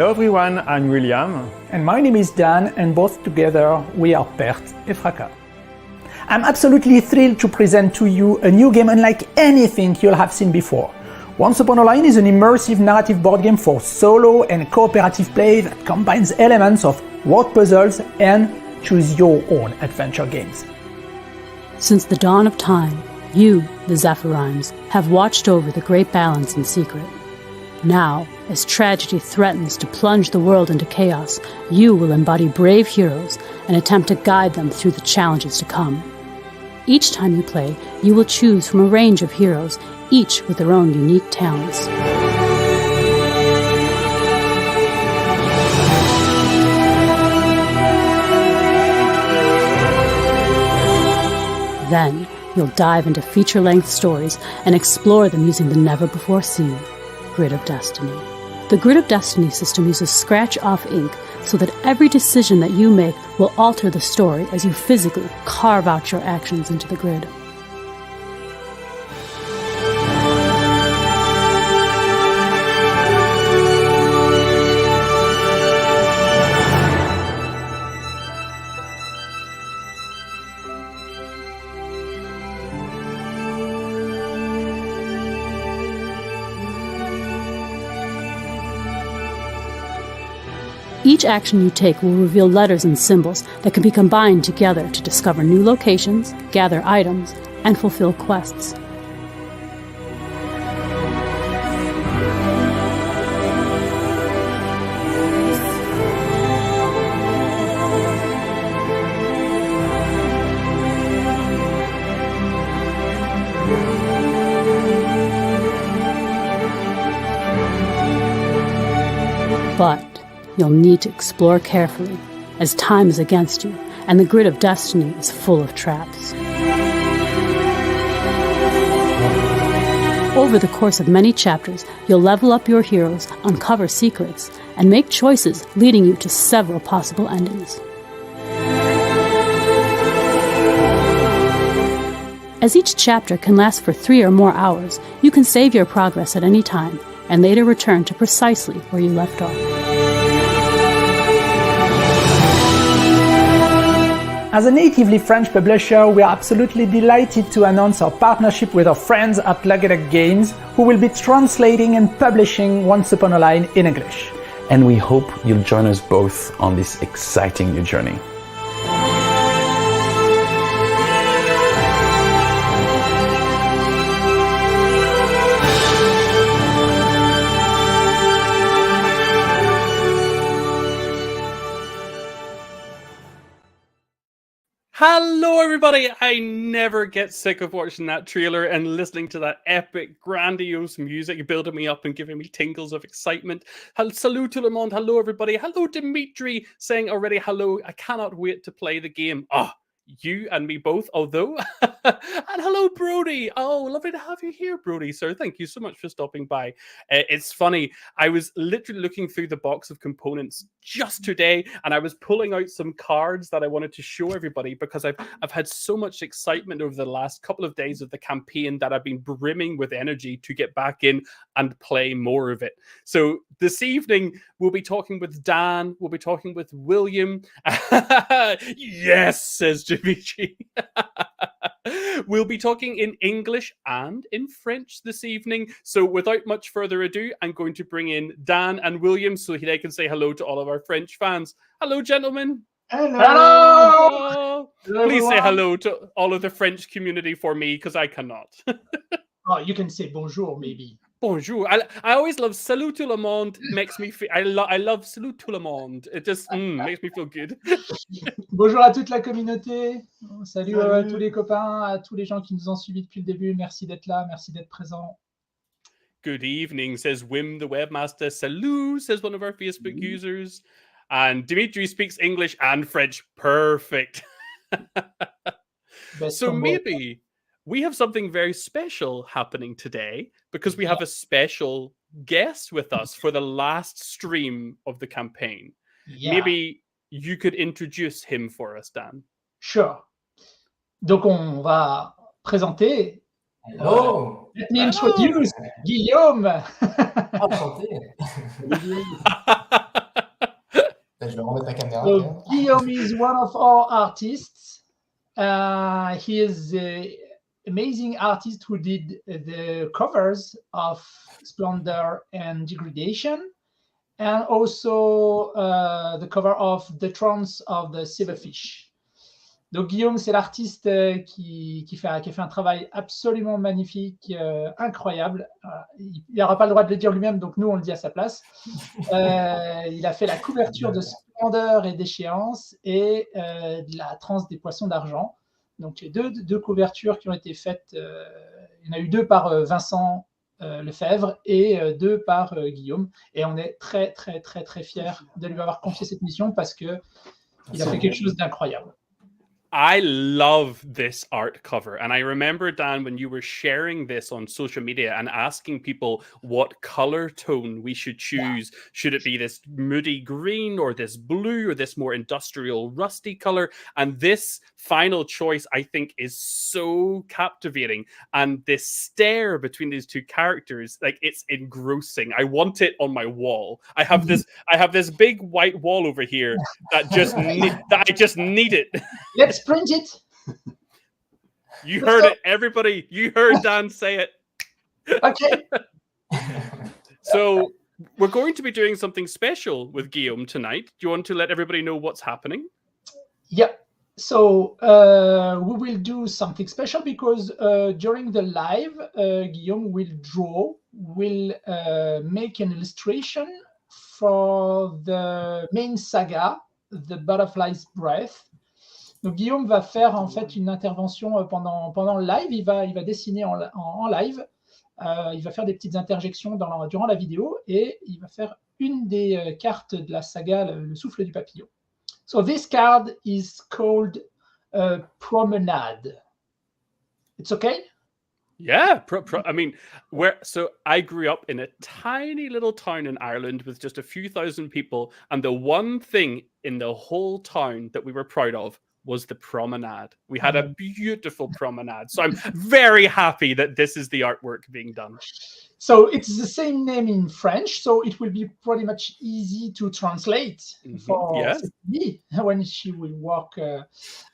Hello everyone, I'm William. And my name is Dan, and both together we are Pert et Fracas. I'm absolutely thrilled to present to you a new game unlike anything you'll have seen before. Once Upon a Line is an immersive narrative board game for solo and cooperative play that combines elements of word puzzles and choose your own adventure games. Since the dawn of time, you, the Zephyrimes, have watched over the Great Balance in secret. Now, as tragedy threatens to plunge the world into chaos, you will embody brave heroes and attempt to guide them through the challenges to come. Each time you play, you will choose from a range of heroes, each with their own unique talents. Then, you'll dive into feature-length stories and explore them using the never-before-seen Grid of Destiny. The Grid of Destiny system uses scratch-off ink so that every decision that you make will alter the story as you physically carve out your actions into the grid. Each action you take will reveal letters and symbols that can be combined together to discover new locations, gather items, and fulfill quests. But you'll need to explore carefully, as time is against you, and the Grid of Destiny is full of traps. Over the course of many chapters, you'll level up your heroes, uncover secrets, and make choices leading you to several possible endings. As each chapter can last for 3 or more hours, you can save your progress at any time, and later return to precisely where you left off. As a natively French publisher, we are absolutely delighted to announce our partnership with our friends at Logitech Games, who will be translating and publishing Once Upon a Line in English. And we hope you'll join us both on this exciting new journey. Hello everybody! I never get sick of watching that trailer and listening to that epic, grandiose music building me up and giving me tingles of excitement. Salut tout le monde, hello everybody. Hello Dimitri, saying already hello. I cannot wait to play the game. You and me both, although. And hello, Brody. Oh, lovely to have you here, Brody, sir. Thank you so much for stopping by. It's funny. I was literally looking through the box of components just today, and I was pulling out some cards that I wanted to show everybody because I've had so much excitement over the last couple of days of the campaign that I've been brimming with energy to get back in and play more of it. So this evening, we'll be talking with Dan. We'll be talking with William. Yes, says Dimitri. We'll be talking in English and in French this evening. So without much further ado, I'm going to bring in Dan and William so they can say hello to all of our French fans. Hello, gentlemen. Hello. Please say hello to all of the French community for me, because I cannot. You can say bonjour, maybe. Bonjour. I always love salut tout le monde. Makes me feel. I love salut tout le monde. It just makes me feel good. Bonjour à toute la communauté. Salut à tous les copains, à tous les gens qui nous ont suivis depuis le début. Merci d'être là, merci d'être présent. Good evening, says Wim the webmaster. Salut, says one of our Facebook users. And Dimitri speaks English and French. Perfect. So maybe we have something very special happening today because we have a special guest with us for the last stream of the campaign. Yeah. Maybe you could introduce him for us, Dan. Sure. Donc on va présenter Let me introduce Guillaume. Enchanté. je vais remettre la caméra. So Guillaume is one of our artists. He is an amazing artist who did the covers of Splendor and Degradation, and also the cover of The Trance of the Silverfish. Donc Guillaume, c'est l'artiste qui a fait un travail absolument magnifique, incroyable. Il n'aura pas le droit de le dire lui-même, donc nous, on le dit à sa place. Il a fait la couverture de Splendeur et d'Échéance et de la Transe des Poissons d'Argent. Donc les deux couvertures qui ont été faites, il y en a eu 2 par Vincent Lefebvre et 2 par Guillaume. Et on est très, très, très, très fiers de lui avoir confié cette mission parce qu'il a fait quelque chose d'incroyable. I love this art cover. And I remember, Dan, when you were sharing this on social media and asking people what color tone we should choose. Yeah. Should it be this moody green or this blue or this more industrial rusty color? And this final choice, I think, is so captivating. And this stare between these 2 characters, like, it's engrossing. I want it on my wall. I have this big white wall over here that I just need it. Let's print it. You heard it, everybody. You heard Dan say it. Okay. So we're going to be doing something special with Guillaume tonight. Do you want to let everybody know what's happening? Yeah. So we will do something special because during the live, Guillaume will make an illustration for the main saga, The Butterfly's Breath. Donc Guillaume va faire en fait une intervention pendant le live. Il va dessiner en live. Il va faire des petites interjections durant la vidéo et il va faire une des cartes de la saga Le Souffle du Papillon. So this card is called Promenade. It's okay? Yeah, I mean, so I grew up in a tiny little town in Ireland with just a few thousand people, and the one thing in the whole town that we were proud of was the promenade. We had a beautiful promenade. So I'm very happy that this is the artwork being done. So it's the same name in French, so it will be pretty much easy to translate for me when she will work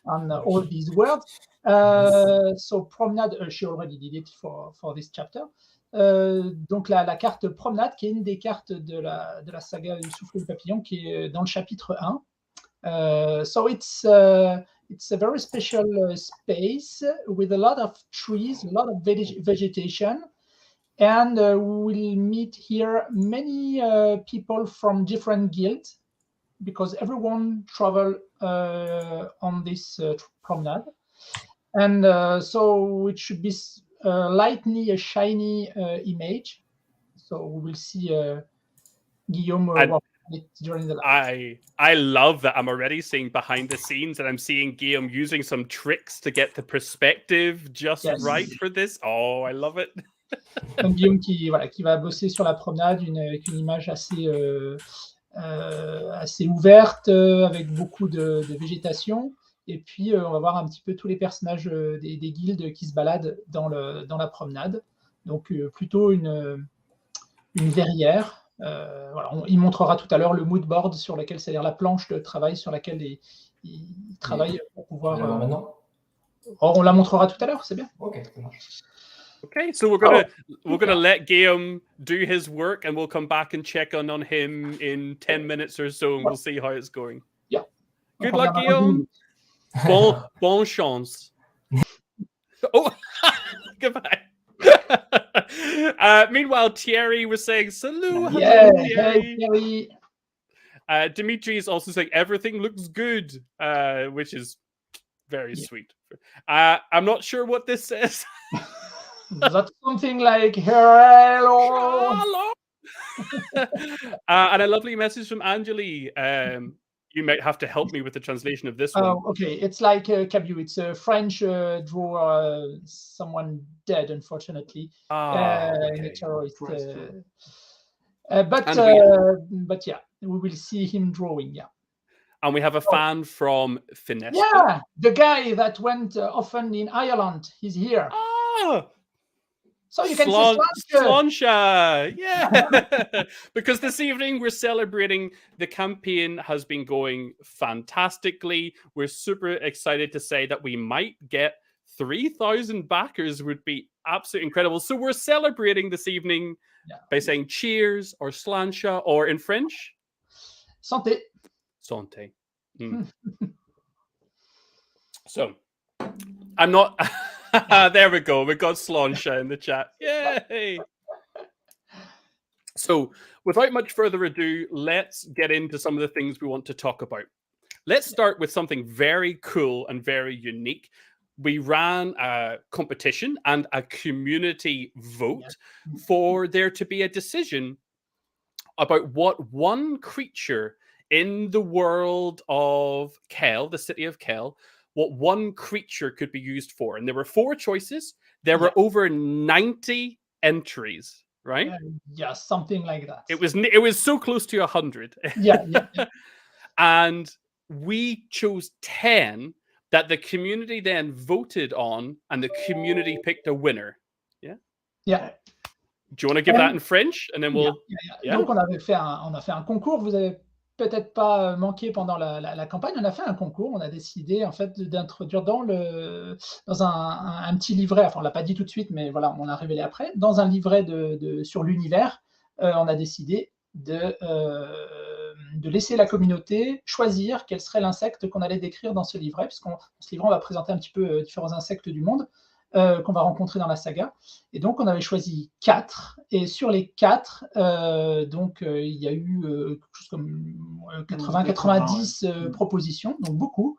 on all these words. So promenade, she already did it for this chapter. Donc la carte promenade, qui est une des cartes de la saga du Souffle du Papillon, qui est dans le chapitre 1. So it's a very special space with a lot of trees, a lot of vegetation, and we will meet here many people from different guilds because everyone travel on this promenade, and so it should be lightly a shiny image. So we will see Guillaume during the live. I love that. I'm already seeing behind the scenes and I'm seeing Guillaume using some tricks to get the perspective just right for this. Oh, I love it. Donc Guillaume qui va bosser sur la promenade avec une image assez ouverte, avec beaucoup de végétation. Et puis on va voir un petit peu tous les personnages des guildes qui se baladent dans la promenade. Donc plutôt une verrière. Il montrera tout à l'heure le mood board sur lequel, c'est-à-dire la planche de travail sur laquelle il travaille pour pouvoir. Maintenant. On la montrera tout à l'heure, c'est bien. Ok, ça marche. Okay, so we're gonna let Guillaume do his work, and we'll come back and check on him in 10 minutes or so, and we'll see how it's going. Yeah. Good luck, Guillaume. Bon chance. Oh, goodbye. Meanwhile, Thierry was saying, "Salut, hello, Thierry." Dimitri is also saying everything looks good, which is very sweet. I'm not sure what this says. That's something like hello. And a lovely message from Anjali. You might have to help me with the translation of this one. Okay, it's like Cabu. It's a French draw. Someone dead, unfortunately. In a terrorist. But yeah, we will see him drawing. Yeah. And we have a fan from Finesta. Yeah, the guy that went often in Ireland. He's here. Ah. So you can say Sláinte, yeah. Because this evening we're celebrating. The campaign has been going fantastically. We're super excited to say that we might get 3,000 backers. Would be absolutely incredible. So we're celebrating this evening by saying cheers or sláinte, or in French, santé. Santé. So I'm not. There we go. We got Sláinte in the chat. Yay! So, without much further ado, let's get into some of the things we want to talk about. Let's start with something very cool and very unique. We ran a competition and a community vote for there to be a decision about what one creature in the world of Kel, the city of Kel, what one creature could be used for. And there were 4 choices. There were over 90 entries, right? Yeah, something like that. It was so close to 100. Yeah. And we chose 10 that the community then voted on, and the community picked a winner. Yeah. Yeah. Do you want to give that in French, and then we'll? Yeah. Donc on a fait un concours. Vous avez peut-être pas manqué pendant la campagne. On a fait un concours. On a décidé en fait d'introduire dans un petit livret. Enfin, on l'a pas dit tout de suite, mais voilà, on l'a révélé après. Dans un livret sur l'univers, on a décidé de laisser la communauté choisir quel serait l'insecte qu'on allait décrire dans ce livret, puisqu'on dans ce livret on va présenter un petit peu différents insectes du monde qu'on va rencontrer dans la saga. Et donc, on avait choisi 4. Et sur les 4, il y a eu quelque chose comme 80-90 propositions, donc beaucoup.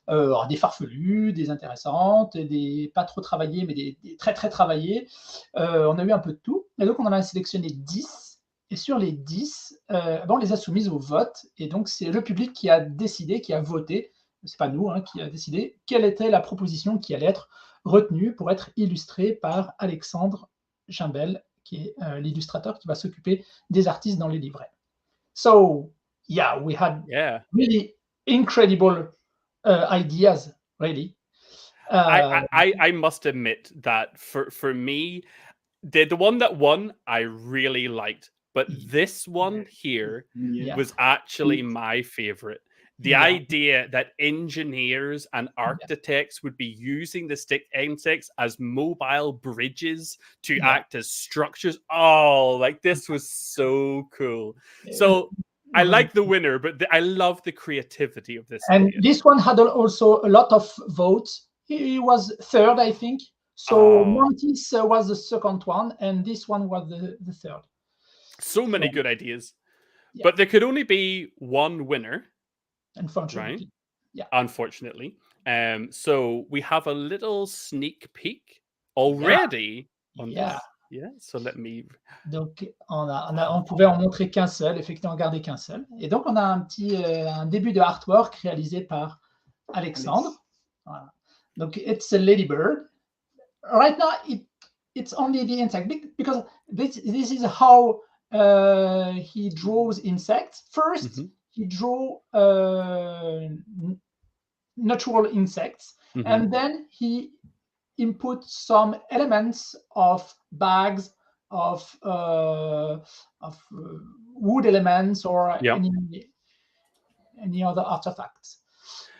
Alors des farfelues, des intéressantes, des pas trop travaillées, mais des très très travaillées. On a eu un peu de tout. Et donc, on en a sélectionné 10. Et sur les 10, on les a soumises au vote. Et donc, c'est le public qui a décidé, qui a voté. C'est pas nous qui a décidé quelle était la proposition qui allait être retenu pour être illustré par Alexandre Gimbel, qui est l'illustrateur qui va s'occuper des artistes dans les livrets. So, we had really incredible ideas, really. I must admit that for me, the one that won, I really liked. But this one here was actually my favorite. The idea that engineers and architects would be using the stick insects as mobile bridges to act as structures. Oh, like this was so cool. So I like the winner, but I love the creativity of this. And this one had also a lot of votes. He was 3rd, I think. So Montis was the 2nd one, and this one was the 3rd. So many good ideas. But there could only be one winner. Unfortunately. Right? Unfortunately. So we have a little sneak peek already on this. Yeah, so let me... Donc, on pouvait en montrer qu'un seul, effectivement, garder qu'un seul. Et donc, on a un début de artwork réalisé par Alexandre. Voilà. Donc, it's a ladybird. Right now, it's only the insect, because this is how he draws insects. First, he draw natural insects, and then he input some elements of bags, of wood elements, or any other artifacts.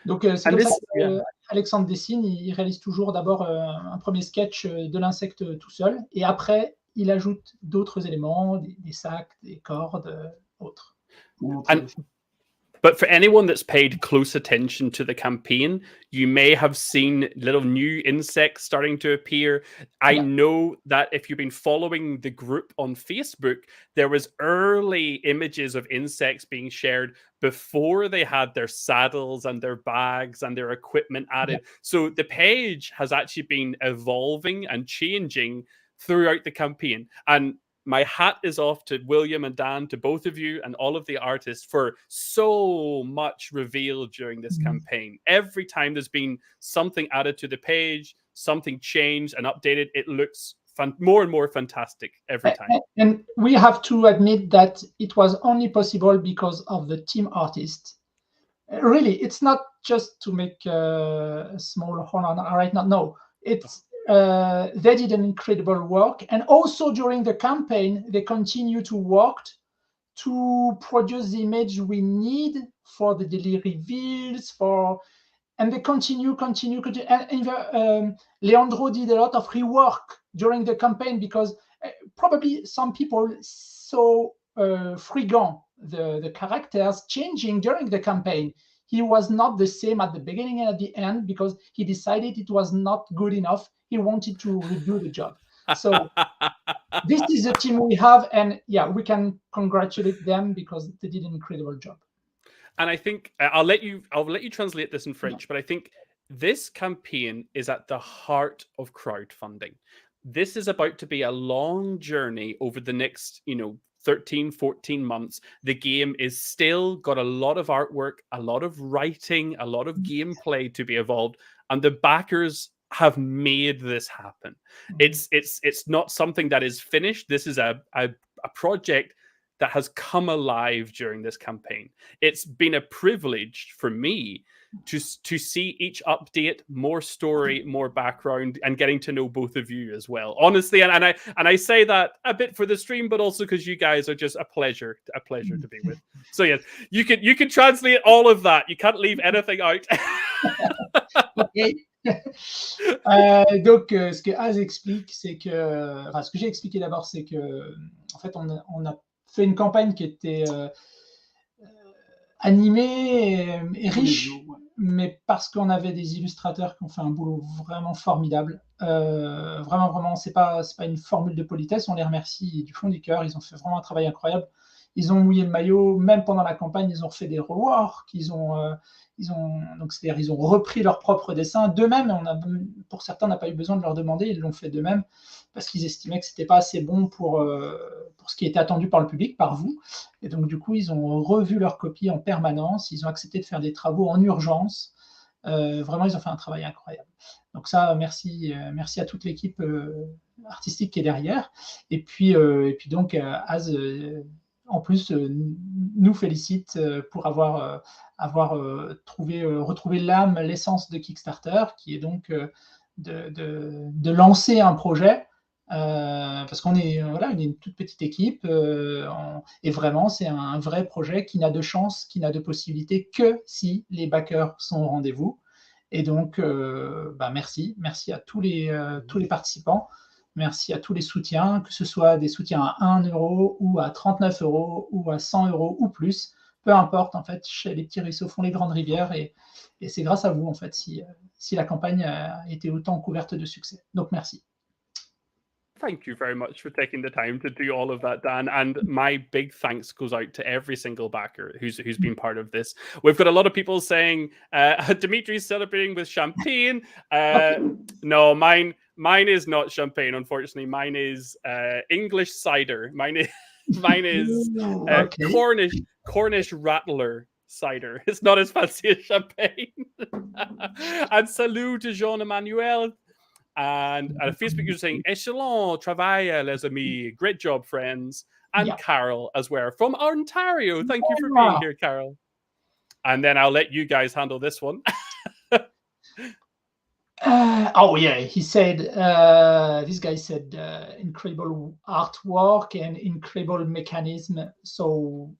Donc, c'est comme ça que Alexandre dessine. Il réalise toujours d'abord un premier sketch de l'insecte tout seul, et après, il ajoute d'autres éléments, des sacs, des cordes, autres. But for anyone that's paid close attention to the campaign, you may have seen little new insects starting to appear. I know that if you've been following the group on Facebook, there was early images of insects being shared before they had their saddles and their bags and their equipment added. So the page has actually been evolving and changing throughout the campaign. And my hat is off to William and Dan, to both of you and all of the artists, for so much revealed during this campaign. Every time there's been something added to the page, something changed and updated, it looks more and more fantastic every time. And we have to admit that it was only possible because of the team artists. Really, it's not just to make a small horn right now. No, it's they did an incredible work. And also during the campaign, they continue to work to produce the image we need for the daily reveals, and they continue. And Leandro did a lot of rework during the campaign because probably some people saw Frigant, the characters, changing during the campaign. He was not the same at the beginning and at the end because he decided it was not good enough. He wanted to redo the job. So this is the team we have, and yeah, we can congratulate them because they did an incredible job. And I think I'll let you translate this in French, but I think this campaign is at the heart of crowdfunding. This is about to be a long journey over the next, 13, 14 months. The game is still got a lot of artwork, a lot of writing, a lot of gameplay to be evolved, and the backers have made this happen. It's not something that is finished. This is a project that has come alive during this campaign. It's been a privilege for me to see each update, more story, more background, and getting to know both of you as well. Honestly, and I say that a bit for the stream, but also because you guys are just a pleasure to be with. So yes, you can translate all of that. You can't leave anything out. Okay. Donc, ce que Az explique, c'est que, enfin, ce que j'ai expliqué d'abord, c'est que, en fait, on a fait une campagne qui était animée et riche, mais parce qu'on avait des illustrateurs qui ont fait un boulot vraiment formidable. Vraiment, c'est pas une formule de politesse. On les remercie du fond du cœur. Ils ont fait vraiment un travail incroyable. Ils ont mouillé le maillot, même pendant la campagne. Ils ont fait des reworks. Ils ont repris leurs propres dessins d'eux-mêmes. Pour certains, on n'a pas eu besoin de leur demander. Ils l'ont fait d'eux-mêmes parce qu'ils estimaient que c'était pas assez bon pour ce qui était attendu par le public, par vous. Et donc, du coup, ils ont revu leurs copies en permanence. Ils ont accepté de faire des travaux en urgence. Vraiment, ils ont fait un travail incroyable. Donc ça, merci à toute l'équipe artistique qui est derrière. Et puis donc, Az, en plus, nous félicite pour avoir retrouvé l'âme, l'essence de Kickstarter, qui est donc de lancer un projet, parce qu'on est une toute petite équipe, et vraiment, c'est un vrai projet qui n'a de chance, qui n'a de possibilité que si les backers sont au rendez-vous. Et donc, merci à tous les participants. Merci à tous les soutiens, que ce soit des soutiens à 1 euro ou à 39 € ou à 100 € ou plus. Peu importe, en fait, les petits ruisseaux font les grandes rivières, et c'est grâce à vous, en fait, si la campagne a été autant couverte de succès. Donc, merci. Thank you very much for taking the time to do all of that, Dan. And my big thanks goes out to every single backer who's been part of this. We've got a lot of people saying, Dimitri's celebrating with champagne. No, mine is not champagne, unfortunately. Mine is English cider. Mine is Cornish Rattler cider. It's not as fancy as champagne. And salut to Jean-Emmanuel. And a Facebook user saying, Excellent travail, les amis. Great job, friends. And Carol as well from Ontario. Thank you for being here, Carol. And then I'll let you guys handle this one. He said, this guy said, incredible artwork and incredible mechanism. So,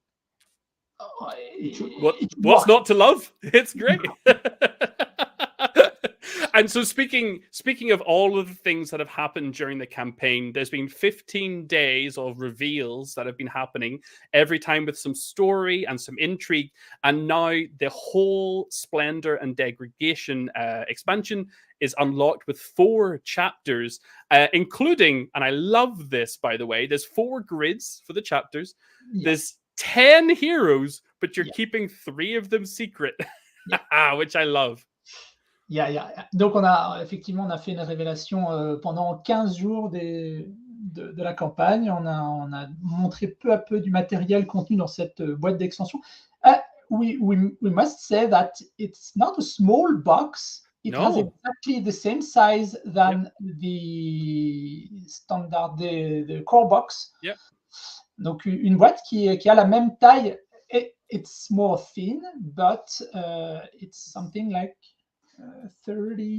what's not to love? It's great. And so speaking of all of the things that have happened during the campaign, there's been 15 days of reveals that have been happening every time with some story and some intrigue. And now the whole Splendor and Degradation expansion is unlocked with 4 chapters, including, and I love this, by the way, there's 4 grids for the chapters. Yeah. There's 10 heroes, but you're keeping 3 of them secret, which I love. Donc, on a fait une révélation pendant 15 jours de la campagne. On a montré peu à peu du matériel contenu dans cette boîte d'extension. We must say that it's not a small box. It has exactly the same size than the standard, the core box. Yep. Donc, une boîte qui a la même taille. It's more thin, but it's something like 30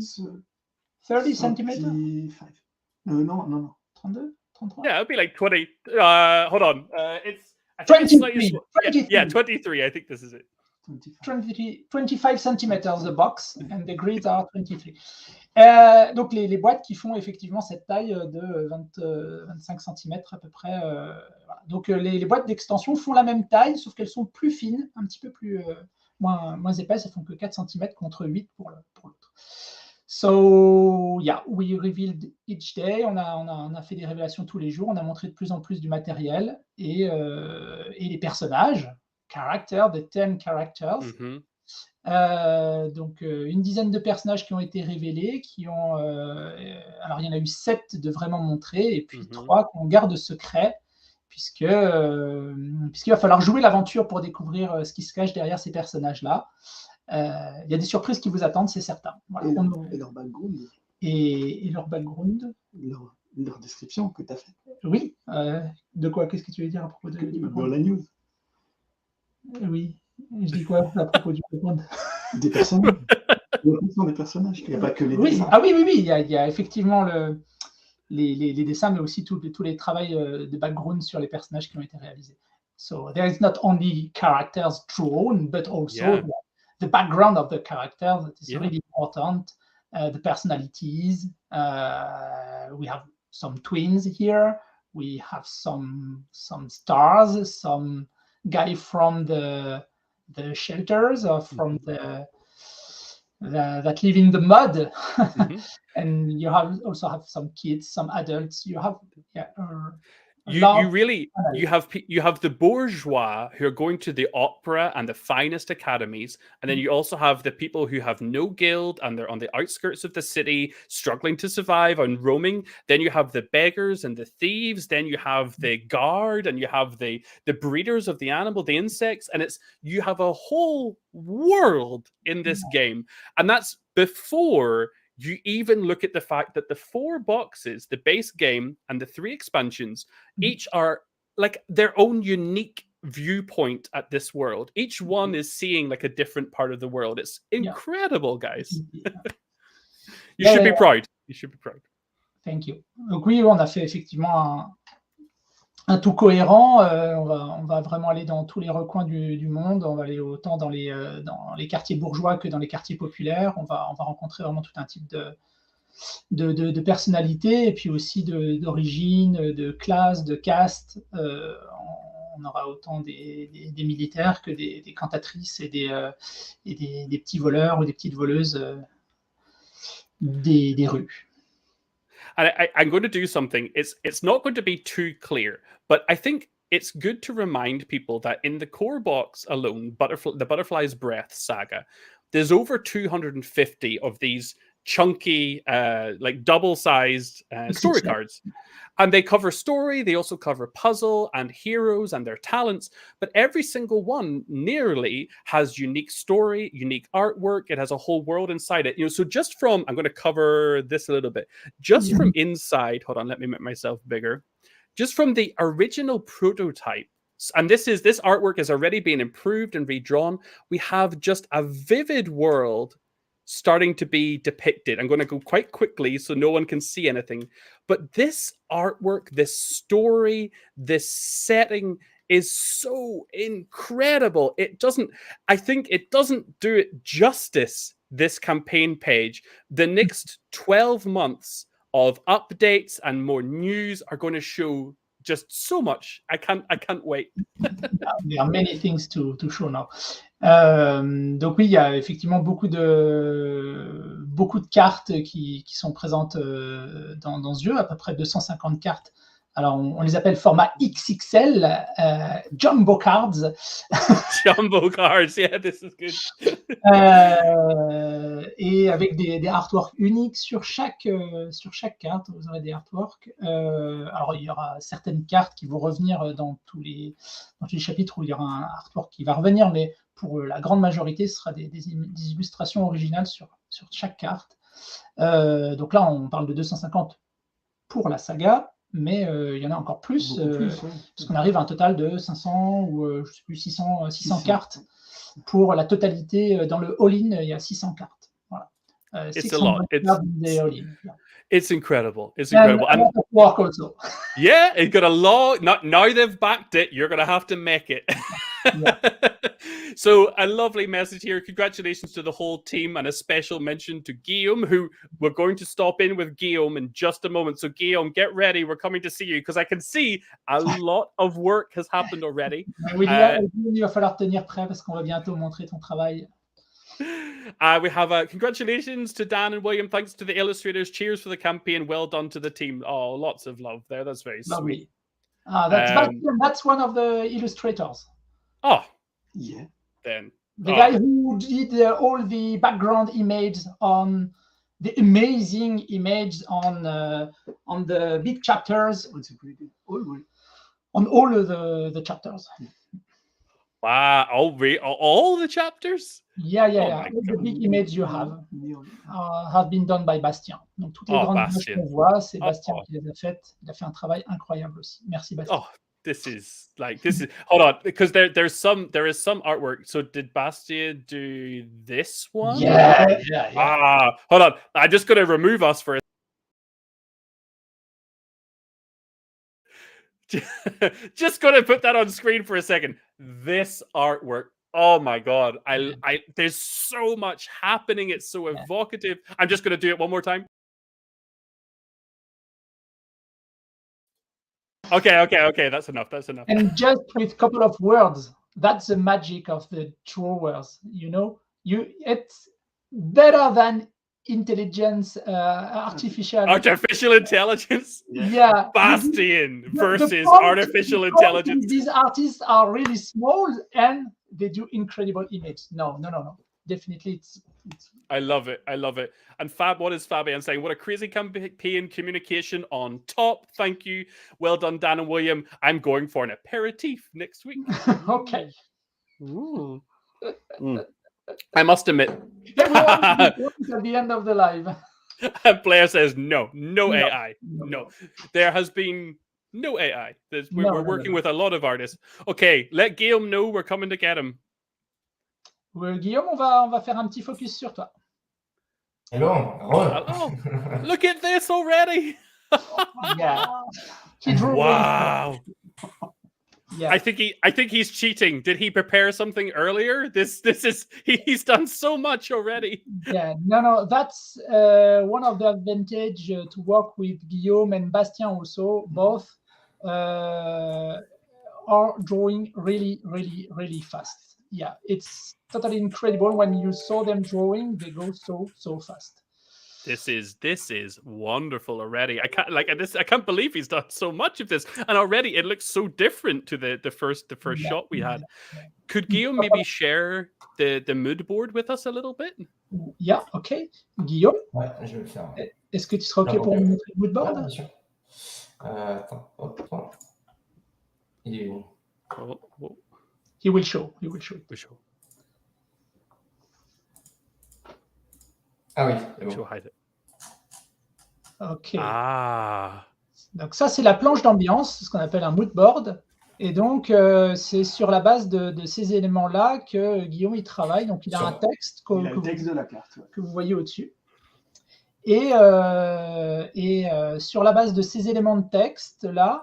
30 centimeters? 35. No. 32? 33? Yeah, it'd be like 20. Hold on. It's I think 23. it's 23. I think this is it. 25 centimeters the box, and the grids are 23. Donc les boîtes qui font effectivement cette taille de 25 cm à peu près. Voilà. Donc les boîtes d'extension font la même taille, sauf qu'elles sont plus fines, un petit peu plus moins épaisses. Elles font que 4 cm contre 8 pour l'autre. So yeah, we revealed each day. On a fait des révélations tous les jours. On a montré de plus en plus du matériel et les personnages. The 10 characters. Donc une dizaine de personnages qui ont été révélés, alors il y en a eu 7 de vraiment montrés et puis 3 qu'on garde secret puisqu'il va falloir jouer l'aventure pour découvrir ce qui se cache derrière ces personnages-là. Il y a des surprises qui vous attendent, c'est certain. Voilà. Et leur background. Et leur background. Leur description que tu as faite. Oui. De quoi? Qu'est-ce que tu veux dire à propos du background? Dans la news. Oui. Je dis quoi à propos du background? Des personnages. Des personnages. Il n'y a pas que les dessins. Ah oui. Il y a effectivement les dessins, mais aussi tous les travaux de background sur les personnages qui ont été réalisés. So there is not only characters drawn, but also the background of the characters that is really important. The personalities. We have some twins here. We have some stars. Some guy from the shelters or from that live in the mud. And you also have some kids, some adults. You have you have the bourgeois who are going to the opera and the finest academies, and then you also have the people who have no guild and they're on the outskirts of the city struggling to survive and roaming. Then you have the beggars and the thieves. Then you have the guard, and you have the breeders of the animal, the insects, and you have a whole world in this game, and that's before you even look at the fact that the 4 boxes, the base game and the 3 expansions, each are like their own unique viewpoint at this world. Each one is seeing like a different part of the world. It's incredible, guys. You should be proud. You should be proud. Thank you. Donc oui, on a fait effectivement un tout cohérent. On va vraiment aller dans tous les recoins du monde. On va aller autant dans les quartiers bourgeois que dans les quartiers populaires. On va rencontrer vraiment tout un type de personnalités et puis aussi d'origine, de classe, de caste. On aura autant des militaires que des cantatrices et des petits voleurs ou des petites voleuses des rues. I'm going to do something. It's not going to be too clear, but I think it's good to remind people that in the core box alone, the Butterfly's Breath saga, there's over 250 of these chunky, like double-sized story cards. And they cover story, they also cover puzzle and heroes and their talents, but every single one nearly has unique story, unique artwork. It has a whole world inside it. So just from, I'm going to cover this a little bit, just from inside, hold on, let me make myself bigger. Just from the original prototype, and this artwork has already been improved and redrawn, we have just a vivid world starting to be depicted. I'm going to go quite quickly so no one can see anything. But this artwork, this story, this setting is so incredible. I think it doesn't do it justice, this campaign page. The next 12 months of updates and more news are going to show just so much. I can't wait. There are many things to show now. Donc oui, il y a effectivement beaucoup de cartes qui sont présentes dans ce jeu, à peu près 250 cartes. Alors, on les appelle format XXL, Jumbo Cards. Jumbo Cards, yeah, this is good. Et avec des artworks uniques sur chaque carte, vous aurez des artworks. Alors, il y aura certaines cartes qui vont revenir dans tous les chapitres où il y aura un artwork qui va revenir, mais pour la grande majorité, ce sera des illustrations originales sur chaque carte. Donc là, on parle de 250 pour la saga. Mais il y en a encore plus, parce qu'on arrive à un total de 500 ou je ne sais plus, 600 cartes. Pour la totalité, dans le all-in, il y a 600 cartes. Voilà. It's a lot. It's incredible. It's and incredible. a lot of work also. Yeah, it got a long. Now they've backed it. You're gonna have to make it. Yeah. So a lovely message here. Congratulations to the whole team, and a special mention to Guillaume, who we're going to stop in with Guillaume in just a moment. So Guillaume, get ready. We're coming to see you because I can see a lot of work has happened already. William, il va falloir tenir prêt parce qu'on va bientôt montrer ton travail. We have congratulations to Dan and William. Thanks to the illustrators. Cheers for the campaign. Well done to the team. Oh, lots of love there. That's very sweet. That's one of the illustrators. Oh, yeah. Then the guy who did all the background images on the amazing image on the big chapters. On all of the chapters. Wow! All the chapters? Yeah. All the big image you have been done by Bastien. Donc toutes les grandes images qu'on voit, c'est Bastien qui les a faites. Il a fait un travail incroyable aussi. Merci Bastien. Oh, this is hold on, because there is some artwork. So did Bastien do this one? Yeah. Hold on. I'm just going to remove us for a just going to put that on screen for a second. This artwork. Oh my God. I there's so much happening. It's so evocative. I'm just going to do it one more time. Okay. That's enough. And just with a couple of words, that's the magic of the drawers. It's better than artificial intelligence. Yeah. Bastion versus artificial intelligence. These artists are really small and they do incredible images. No. Definitely, it's. I love it. And Fab, what is Fabian saying? What a crazy campaign, communication on top. Thank you. Well done, Dan and William. I'm going for an aperitif next week. Okay. Ooh. I must admit. At the end of the live. Blair says no AI. No. There has been no AI. We're working with a lot of artists. Okay, let Guillaume know we're coming to get him. Guillaume, on va faire un petit focus sur toi. Hello. Look at this already. Yeah. Wow. Yeah. I think he's cheating. Did he prepare something earlier? This is he's done so much already. Yeah, no, that's one of the advantage to work with Guillaume and Bastien also. Both are drawing really, really, really fast. Yeah, it's totally incredible when you saw them drawing. They go so fast. This is wonderful already. I can't believe he's done so much of this, and already it looks so different to the first shot we had. Could Guillaume maybe share the mood board with us a little bit? Yeah, okay. Guillaume, je vais le faire. Est-ce que tu seras ok pour nous montrer le mood board? Bien sûr. Attends, hop. Il est où? Oh. He will show. Ah oui, c'est bon. Ok. Donc ça, c'est la planche d'ambiance, ce qu'on appelle un mood board. Et donc, c'est sur la base de ces éléments-là que Guillaume il travaille. Donc, il a un texte de la carte, que vous voyez au-dessus. Et sur la base de ces éléments de texte-là,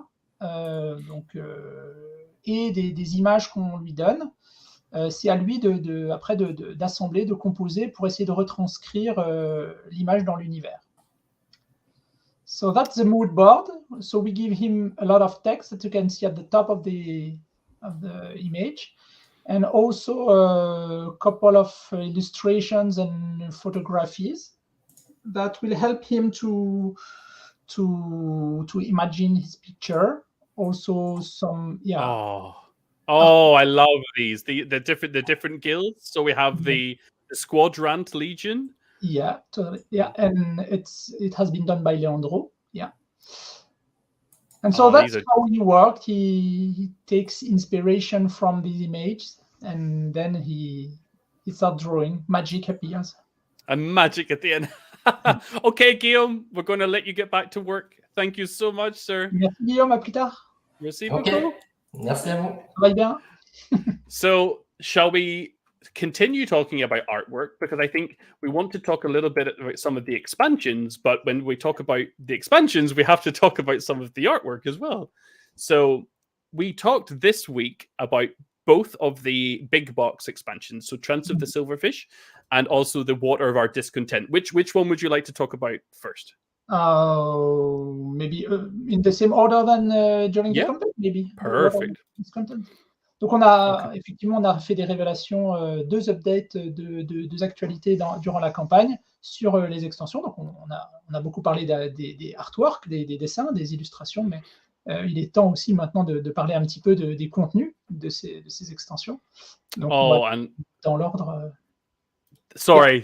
et des images qu'on lui donne, c'est à lui après d'assembler, de composer pour essayer de retranscrire l'image dans l'univers. So that's the mood board. So we give him a lot of text that you can see at the top of the image, and also a couple of illustrations and photographies that will help him to imagine his picture. Also some Oh, I love these. The different guilds. So we have the Squadrant Legion. Yeah, totally. Yeah, and it has been done by Leandro. Yeah. And so that's how he worked. He takes inspiration from these images and then he starts drawing. Magic appears. And magic at the end. Okay, Guillaume, we're going to let you get back to work. Thank you so much, sir. Merci Guillaume, à plus tard. Merci beaucoup. Merci à vous. Ça va bien. So, shall we continue talking about artwork because I think we want to talk a little bit about some of the expansions. But when we talk about the expansions, we have to talk about some of the artwork as well. So we talked this week about both of the big box expansions, so Trance of the Silverfish and also the Water of Our Discontent. Which one would you like to talk about first? Maybe in the same order than during the campaign, maybe. Perfect. Donc effectivement, on a fait des révélations, 2 updates de 2 actualités durant la campagne sur les extensions. Donc on a beaucoup parlé des artworks, des dessins, des illustrations, mais il est temps aussi maintenant de parler un petit peu des contenus de ces extensions. Donc dans l'ordre. Sorry,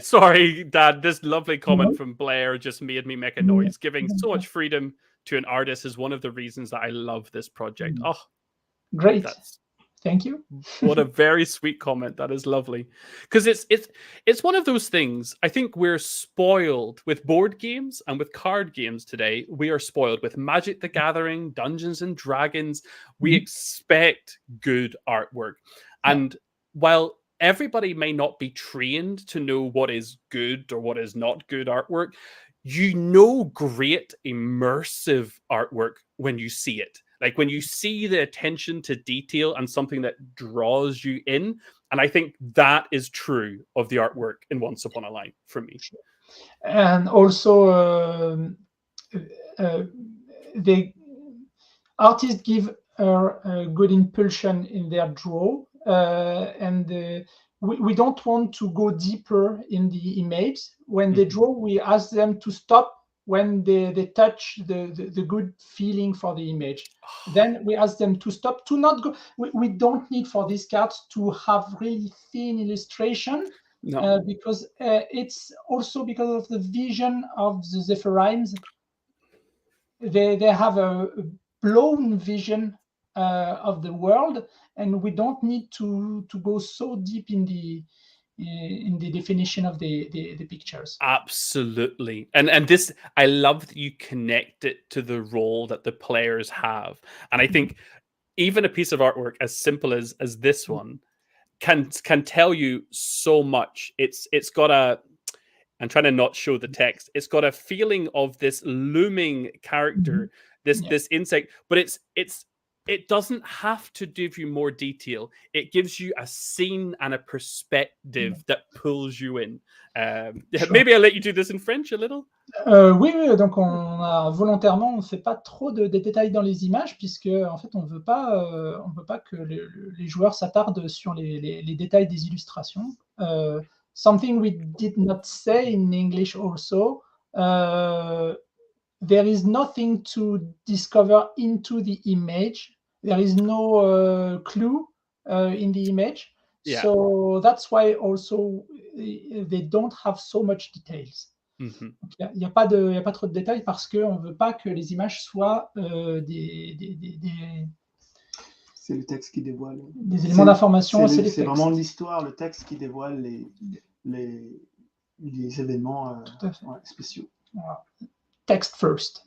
Dad. This lovely comment from Blair just made me make a noise. Giving so much freedom to an artist is one of the reasons that I love this project. Oh, great. Thank you. What a very sweet comment. That is lovely. Because it's one of those things. I think we're spoiled with board games and with card games today. We are spoiled with Magic the Gathering, Dungeons and Dragons. We expect good artwork. And while everybody may not be trained to know what is good or what is not good artwork, you know great immersive artwork when you see it. Like when you see the attention to detail and something that draws you in. And I think that is true of the artwork in Once Upon a Line for me. And also, the artists give a good impulsion in their draw. And we don't want to go deeper in the image. When they draw, we ask them to stop when they touch the good feeling for the image. Then we ask them to stop, to not go. We don't need for these cards to have really thin illustration, because it's also because of the vision of the Zephyrimes. They have a blown vision of the world, and we don't need to go so deep in the definition of the pictures. Absolutely. And this, I love that you connect it to the role that the players have. And I think even a piece of artwork as simple as this one can tell you so much. It's got I'm trying to not show the text. It's got a feeling of this looming character, this insect, but it doesn't have to give you more detail. It gives you a scene and a perspective that pulls you in. Maybe I'll let you do this in French a little. Oui, donc volontairement, on ne fait pas trop de détails dans les images, puisque en fait, on veut pas que les joueurs s'attardent sur les détails des illustrations. Something we did not say in English also. There is nothing to discover into the image. There is no clue in the image. Yeah. So that's why also they don't have so much details. Mm-hmm. Il n'y a pas trop de détails parce qu'on ne veut pas que les images soient C'est le texte qui dévoile. Des éléments d'information. C'est vraiment l'histoire, le texte qui dévoile les événements spéciaux. Voilà. Text first.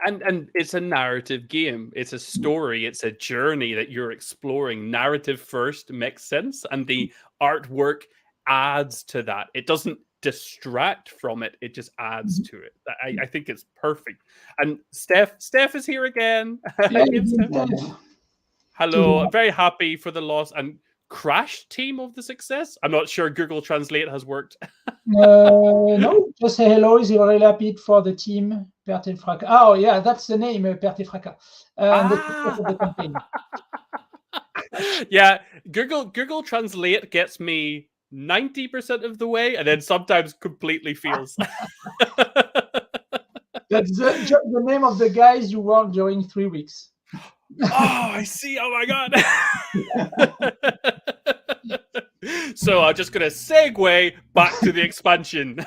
And it's a narrative game. It's a story. It's a journey that you're exploring. Narrative first makes sense. And the artwork adds to that. It doesn't distract from it. It just adds to it. I think it's perfect. And Steph is here again. Hello. I'm very happy for the loss and Crash team of the success. I'm not sure Google Translate has worked. No, just say hello. Is really happy for the team. Perte et Fracas. Oh, yeah, that's the name, Perte et Fracas. The campaign. Yeah, Google Translate gets me 90% of the way, and then sometimes completely fails. That's just the name of the guys you worked during 3 weeks. Oh, I see. Oh my God. So I'm just going to segue back to the expansion.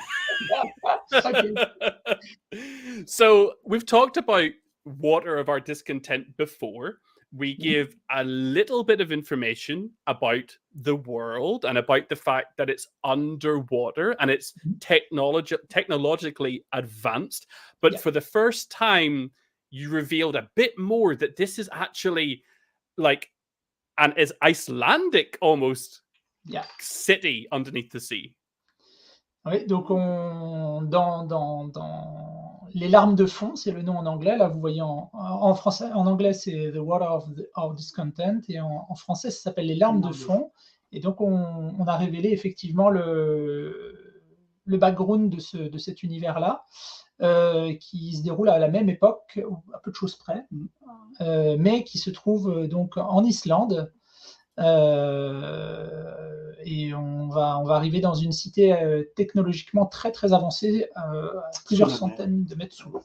So we've talked about Water of Our Discontent before. We give a little bit of information about the world and about the fact that it's underwater and it's technologically advanced. But for the first time, you revealed a bit more that this is actually like, and is Icelandic almost city underneath the sea. Oui, donc dans Les Larmes de Fond, c'est le nom en anglais. Là, vous voyez en français, en anglais, c'est The Water of Discontent, et en français, ça s'appelle Les Larmes de Fond. Et donc, on a révélé effectivement le background de cet univers-là, qui se déroule à la même époque, à peu de choses près, mais qui se trouve donc en Islande. Et on va arriver dans une cité technologiquement très très avancée, à plusieurs centaines de mètres sous l'eau,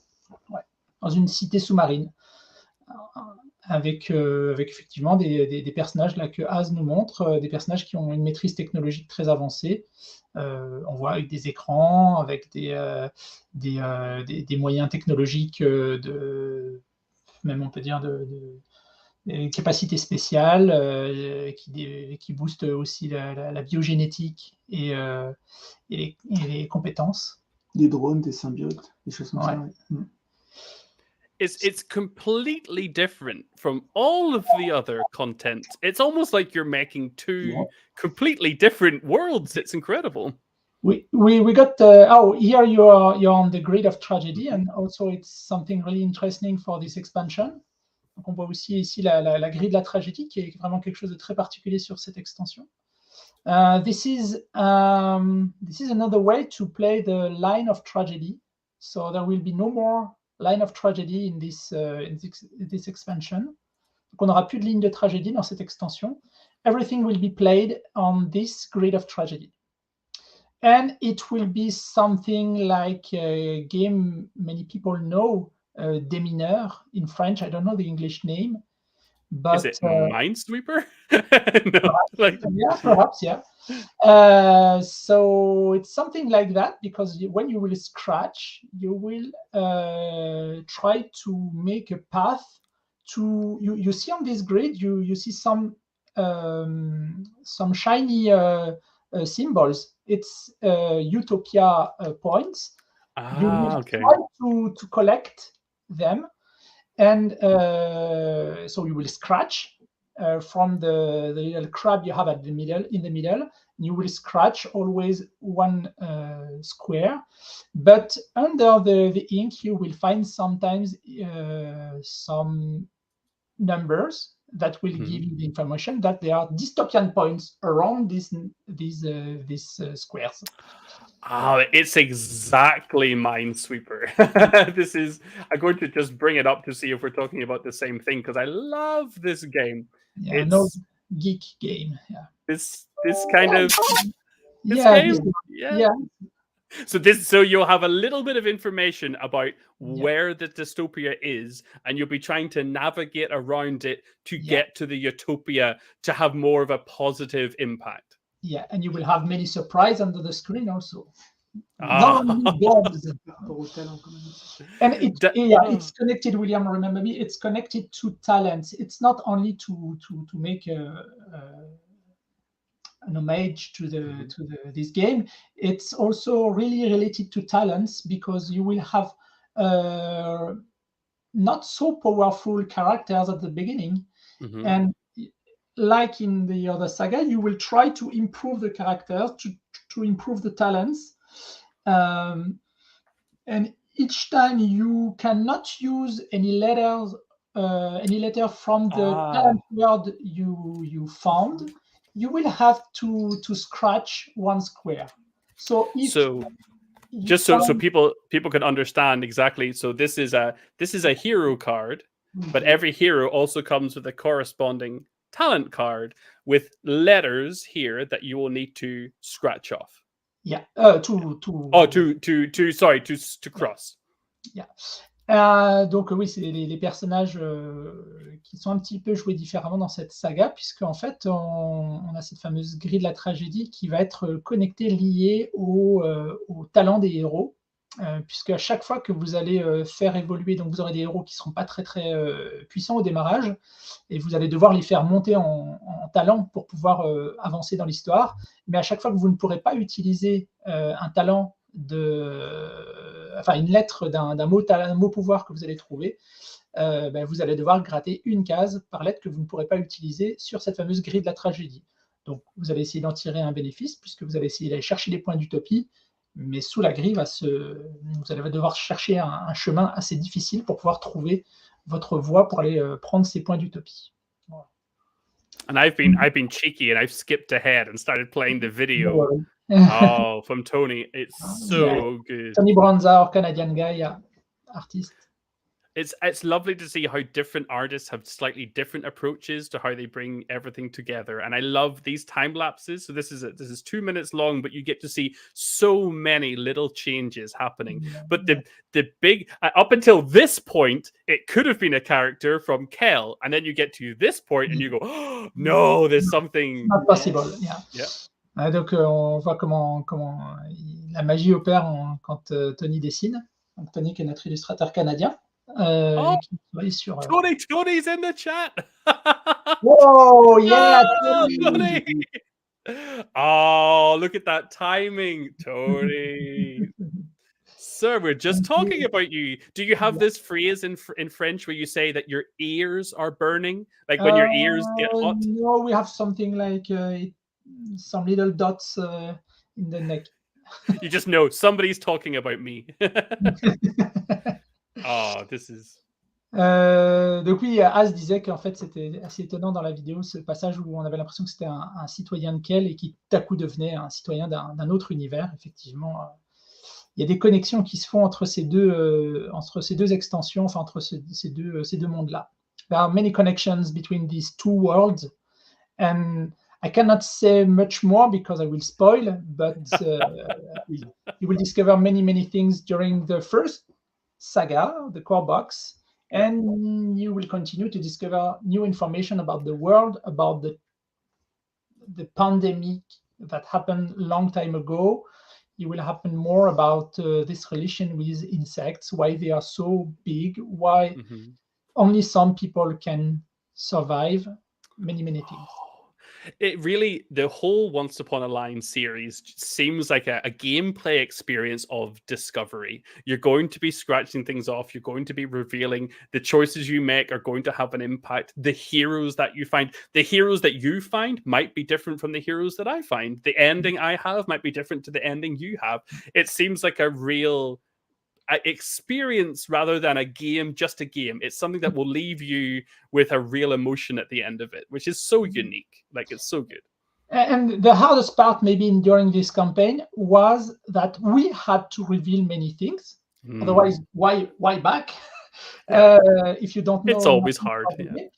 dans une cité sous-marine, avec effectivement des personnages là que Az nous montre, des personnages qui ont une maîtrise technologique très avancée. On voit avec des écrans, avec des moyens technologiques même on peut dire des capacités spéciales qui boostent aussi la biogénétique et les compétences. Des drones, des symbiotes, des choses comme ça. Ouais. It's completely different from all of the other content. It's almost like you're making two completely different worlds. It's incredible. We got here you're on the Grid of Tragedy, and also it's something really interesting for this expansion. Donc on voit aussi ici la grille de la tragédie, qui est vraiment quelque chose de très particulier sur cette extension. This is another way to play the line of tragedy. So there will be no more line of tragedy in this expansion. Donc on n'aura plus de ligne de tragédie dans cette extension. Everything will be played on this grid of tragedy. And it will be something like a game many people know, Démineur in French. I don't know the English name. But, is it Minesweeper? No, yeah, perhaps, yeah. So it's something like that, because when you will scratch, you will try to make a path to. You see on this grid, you see some shiny symbols. It's utopia points. You will try to collect them. And so you will scratch from the little crab you have in the middle. You will scratch always one square, but under the ink you will find sometimes some numbers that will give you the information that there are dystopian points around these squares. Oh, it's exactly Minesweeper. This is, I'm going to just bring it up to see if we're talking about the same thing, because I love this game. Yeah, no geek game. Yeah. This kind of game. Yeah. So you'll have a little bit of information about where the dystopia is, and you'll be trying to navigate around it to get to the utopia to have more of a positive impact. Yeah, and you will have many surprises under the screen also. And it's connected, William, remember me, it's connected to talents. It's not only to make an homage to this game. It's also really related to talents, because you will have not so powerful characters at the beginning, and like in the other saga, you will try to improve the characters, to improve the talents, and each time you cannot use any letter from the talent word you found, you will have to scratch one square. So people can understand exactly. So this is a hero card, but every hero also comes with a corresponding talent card with letters here that you will need to scratch off. Yeah. To cross. Yeah. Donc oui, c'est les personnages qui sont un petit peu joués différemment dans cette saga, puisque en fait on a cette fameuse grille de la tragédie qui va être connectée, liée au talent des héros. Puisque à chaque fois que vous allez faire évoluer, donc vous aurez des héros qui ne seront pas très très puissants au démarrage, et vous allez devoir les faire monter en talent pour pouvoir avancer dans l'histoire. Mais à chaque fois que vous ne pourrez pas utiliser un talent une lettre d'un mot pouvoir que vous allez trouver, vous allez devoir gratter une case par lettre que vous ne pourrez pas utiliser sur cette fameuse grille de la tragédie. Donc, vous allez essayer d'en tirer un bénéfice puisque vous allez essayer d'aller chercher les points d'utopie, mais sous la grille, vous allez devoir chercher un chemin assez difficile pour pouvoir trouver votre voie pour aller prendre ces points d'utopie. Voilà. And I've been cheeky and I've skipped ahead and started playing the video. Oh, from Tony, it's so good. Tony Bronza, Canadian guy, artist. It's lovely to see how different artists have slightly different approaches to how they bring everything together, and I love these time lapses. So this is 2 minutes long, but you get to see so many little changes happening. But the big up until this point, it could have been a character from Kel, and then you get to this point and you go, oh, no, there's something. Not possible. Yeah. Yeah. Donc on voit comment la magie opère quand Tony dessine. Donc Tony qui est notre illustrateur canadien. Sur, Tony's in the chat. Oh yeah, Tony. Oh, look at that timing, Tony. Sir, we're just talking about you. Do you have this phrase in French where you say that your ears are burning, like when your ears get hot? No, we have something like some little dots in the neck. You just know somebody's talking about me. Oh, this is... Donc oui, Az disait qu'en fait c'était assez étonnant dans la vidéo, ce passage où on avait l'impression que c'était un citoyen de Kel et qui tout à coup devenait un citoyen d'un autre univers. Effectivement, il y a des connexions qui se font entre ces deux extensions, enfin entre ces deux mondes-là. There are many connections between these two worlds, and I cannot say much more because I will spoil, but you will discover many things during the first saga, the core box, and you will continue to discover new information about the world, about the pandemic that happened a long time ago. You will happen more about this relation with insects, why they are so big, why only some people can survive, many things. It really, the whole Once Upon a Line series seems like a gameplay experience of discovery. You're going to be scratching things off. You're going to be revealing the choices you make are going to have an impact. The heroes that you find might be different from the heroes that I find. The ending I have might be different to the ending you have. It seems like a real experience rather than a game, just a game. It's something that will leave you with a real emotion at the end of it, which is so unique. Like, it's so good. And the hardest part maybe during this campaign was that we had to reveal many things. Otherwise, why back? If you don't know, it's always hard. Yeah.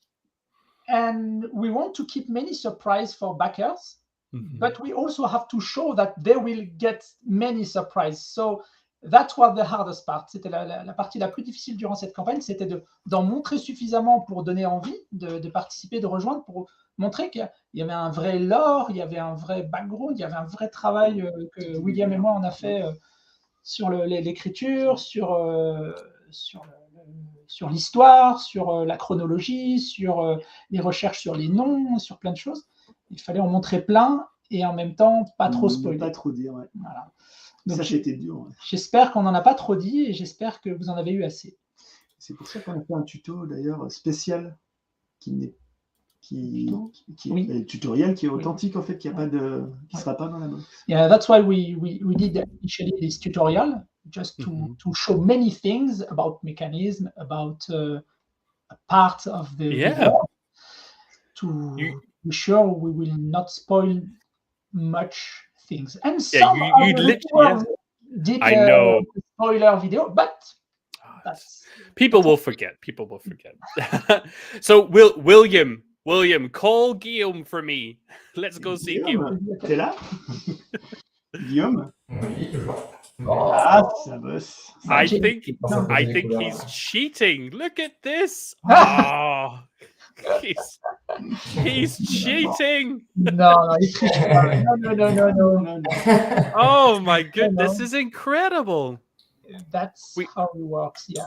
And we want to keep many surprises for backers, but we also have to show that they will get many surprises. So that was the hardest part. C'était la partie la plus difficile durant cette campagne, c'était d'en montrer suffisamment pour donner envie de participer, de rejoindre, pour montrer qu'il y avait un vrai lore, il y avait un vrai background, il y avait un vrai travail que William et moi on a fait sur l'écriture, sur l'histoire, sur la chronologie, sur les recherches sur les noms, sur plein de choses. Il fallait en montrer plein et en même temps pas trop spoiler. Pas trop dire, ouais. Voilà. Donc, ça, c'était dur. Ouais. J'espère qu'on n'en a pas trop dit et j'espère que vous en avez eu assez. C'est pour ça qu'on a fait un tuto d'ailleurs spécial qui tutoriel qui est authentique en fait, qui sera pas dans la box. Yeah, that's why we did initially this tutorial just to show many things about mechanism, about a part of the video, to be sure we will not spoil much things. And some did I know spoiler video, but people will forget. So William, call Guillaume for me. Let's go see Guillaume. T'es là? Guillaume? Oui, toujours. Ah, ça bosse. I think he's cheating. Look at this. Oh, he's cheating. No. Oh my goodness, this is incredible. That's how it works, yeah.